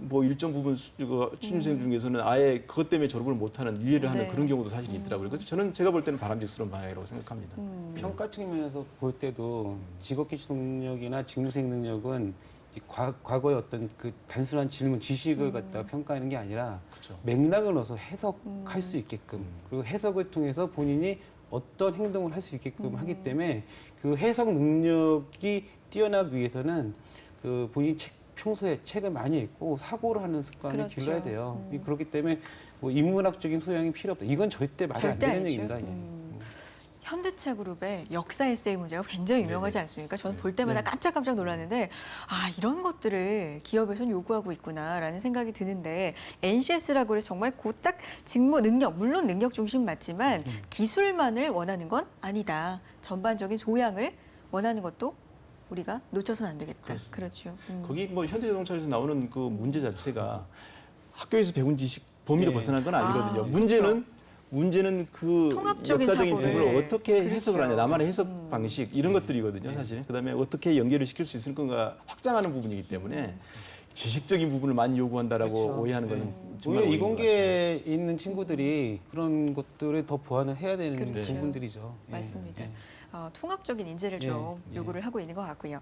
뭐 일정 부분 취준생 중에서는 아예 그것 때문에 졸업을 못하는 유예를 하는
네.
그런 경우도 사실 있더라고요. 그래서 저는 제가 볼 때는 바람직스러운 방향이라고 생각합니다.
평가 측면에서 볼 때도 직업 기초 능력이나 직무생 능력은 이제 과거의 어떤 그 단순한 질문 지식을 갖다가 평가하는 게 아니라
그렇죠.
맥락을 넣어서 해석할 수 있게끔 그리고 해석을 통해서 본인이 어떤 행동을 할 수 있게끔 하기 때문에 그 해석 능력이 뛰어나기 위해서는 그 본인이 평소에 책을 많이 읽고 사고를 하는 습관을
그렇죠.
길러야 돼요. 그렇기 때문에 뭐 인문학적인 소양이 필요 없다. 이건 절대 말이 안
절대
되는
아니죠.
얘기입니다. 예.
현대차 그룹의 역사 에세이 문제가 굉장히 유명하지
네네.
않습니까? 저는 볼 때마다 깜짝깜짝 놀랐는데 이런 것들을 기업에서는 요구하고 있구나라는 생각이 드는데 NCS라고 해서 정말 딱 직무 능력, 물론 능력 중심 맞지만 기술만을 원하는 건 아니다. 전반적인 소양을 원하는 것도 우리가 놓쳐서는 안 되겠다.
그렇습니다.
그렇죠.
거기 뭐 현대자동차에서 나오는 그 문제 자체가 학교에서 배운 지식 범위를
네.
벗어난 건 아니거든요.
그렇죠.
문제는 그
통합적인
역사적인
사고를.
부분을 어떻게
그렇죠.
해석을 하냐, 나만의 해석 방식 이런 것들이거든요, 사실. 그다음에 어떻게 연계를 시킬 수 있을 건가 확장하는 부분이기 때문에 지식적인 부분을 많이 요구한다라고
그렇죠.
오해하는 건 정말
오히려
오해인 것 같아요.
이공계에 있는 친구들이 그런 것들을 더 보완을 해야 되는
그렇죠.
부분들이죠. 예,
맞습니다.
예.
통합적인 인재를 좀
예, 예.
요구를 하고 있는 것 같고요.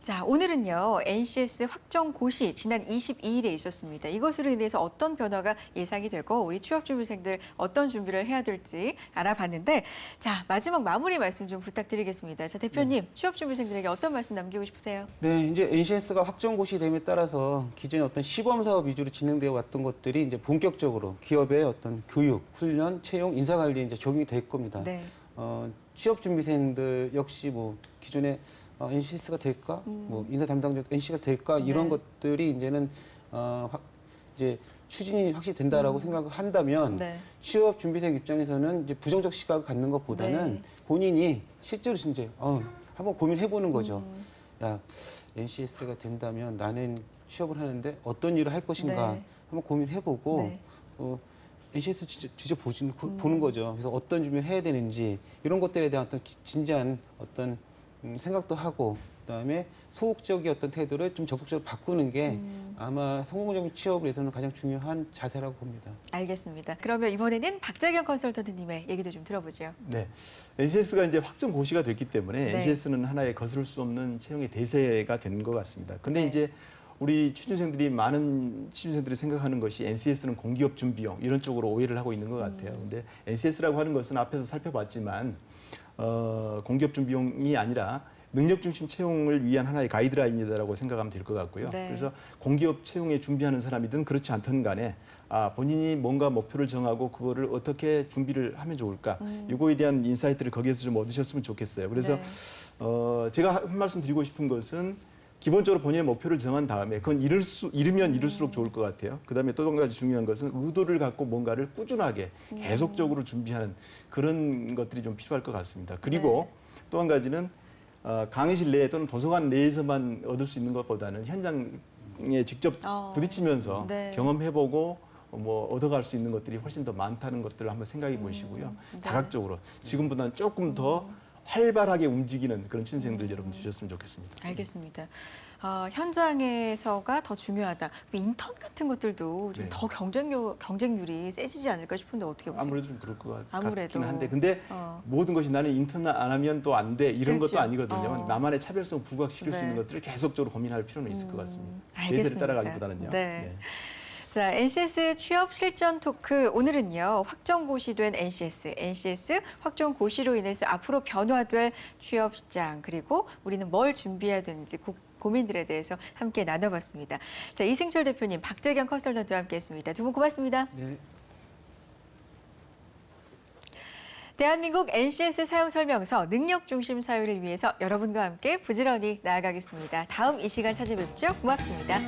자, 오늘은요. NCS 확정 고시 지난 22일에 있었습니다. 이것으로 인해서 어떤 변화가 예상이 되고 우리 취업준비생들 어떤 준비를 해야 될지 알아봤는데 자, 마지막 마무리 말씀 좀 부탁드리겠습니다. 자, 대표님, 취업준비생들에게 어떤 말씀 남기고 싶으세요?
네, 이제 NCS가 확정고시 됨에 따라서 기존에 어떤 시범 사업 위주로 진행되어 왔던 것들이 이제 본격적으로 기업의 어떤 교육, 훈련, 채용, 인사관리에 이제 적용이 될 겁니다.
네.
취업 준비생들 역시 뭐 기존에 NCS가 될까, 뭐 인사 담당자 NC가 될까 이런
네.
것들이 이제는 이제 추진이 확실히 된다라고 생각을 한다면
네.
취업 준비생 입장에서는 이제 부정적 시각을 갖는 것보다는
네.
본인이 실제로 이제 한번 고민해 보는 거죠. 야, NCS가 된다면 나는 취업을 하는데 어떤 일을 할 것인가
네.
한번 고민해 보고
네.
NCS 진짜 보는 거죠. 그래서 어떤 준비를 해야 되는지 이런 것들에 대한 어떤 진지한 어떤 생각도 하고 그다음에 소극적인 어떤 태도를 좀 적극적으로 바꾸는 게 아마 성공적인 취업을 위해서는 가장 중요한 자세라고 봅니다.
알겠습니다. 그러면 이번에는 박재경 컨설턴트님의 얘기도 좀 들어보죠.
네, NCS가 이제 확정 고시가 됐기 때문에
네.
NCS는 하나의 거스를 수 없는 채용의 대세가 된 것 같습니다. 근데
네.
이제 우리 많은 취준생들이 생각하는 것이 NCS는 공기업 준비형 이런 쪽으로 오해를 하고 있는 것 같아요. 근데 NCS라고 하는 것은 앞에서 살펴봤지만 공기업 준비형이 아니라 능력 중심 채용을 위한 하나의 가이드라인이다라고 생각하면 될 것 같고요.
네.
그래서 공기업 채용에 준비하는 사람이든 그렇지 않든 간에 본인이 뭔가 목표를 정하고 그거를 어떻게 준비를 하면 좋을까? 이거에 대한 인사이트를 거기에서 좀 얻으셨으면 좋겠어요. 그래서
네.
제가 한 말씀 드리고 싶은 것은 기본적으로 본인의 목표를 정한 다음에 그건 이르면 이룰수록 좋을 것 같아요. 그다음에 또 한 가지 중요한 것은 의도를 갖고 뭔가를 꾸준하게 계속적으로 준비하는 그런 것들이 좀 필요할 것 같습니다. 그리고 또 한 가지는 강의실 내에 또는 도서관 내에서만 얻을 수 있는 것보다는 현장에 직접 부딪히면서
네.
경험해보고 뭐 얻어갈 수 있는 것들이 훨씬 더 많다는 것들을 한번 생각해 보시고요.
네.
자각적으로 지금보다는 조금 더 활발하게 움직이는 그런 취준생들 여러분 되셨으면 좋겠습니다.
알겠습니다. 현장에서가 더 중요하다. 인턴 같은 것들도 좀
네.
더 경쟁률이 세지지 않을까 싶은데 어떻게 보세요?
아무래도 좀 그럴 것
아무래도.
같긴 한데 근데
어.
모든 것이 나는 인턴 안 하면 또 안 돼 이런
그렇죠.
것도 아니거든요.
어.
나만의 차별성 부각시킬 수
네.
있는 것들을 계속적으로 고민할 필요는 있을 것 같습니다.
알겠습니다.
대세를 따라가기보다는요.
네. 자, NCS 취업 실전 토크 오늘은요. 확정고시된 NCS 확정고시로 인해서 앞으로 변화될 취업 시장 그리고 우리는 뭘 준비해야 되는지 고민들에 대해서 함께 나눠봤습니다. 자, 이승철 대표님, 박재경 컨설턴트와 함께했습니다. 두 분 고맙습니다.
네.
대한민국 NCS 사용 설명서 능력 중심 사회를 위해서 여러분과 함께 부지런히 나아가겠습니다. 다음 이 시간 찾아뵙죠. 고맙습니다.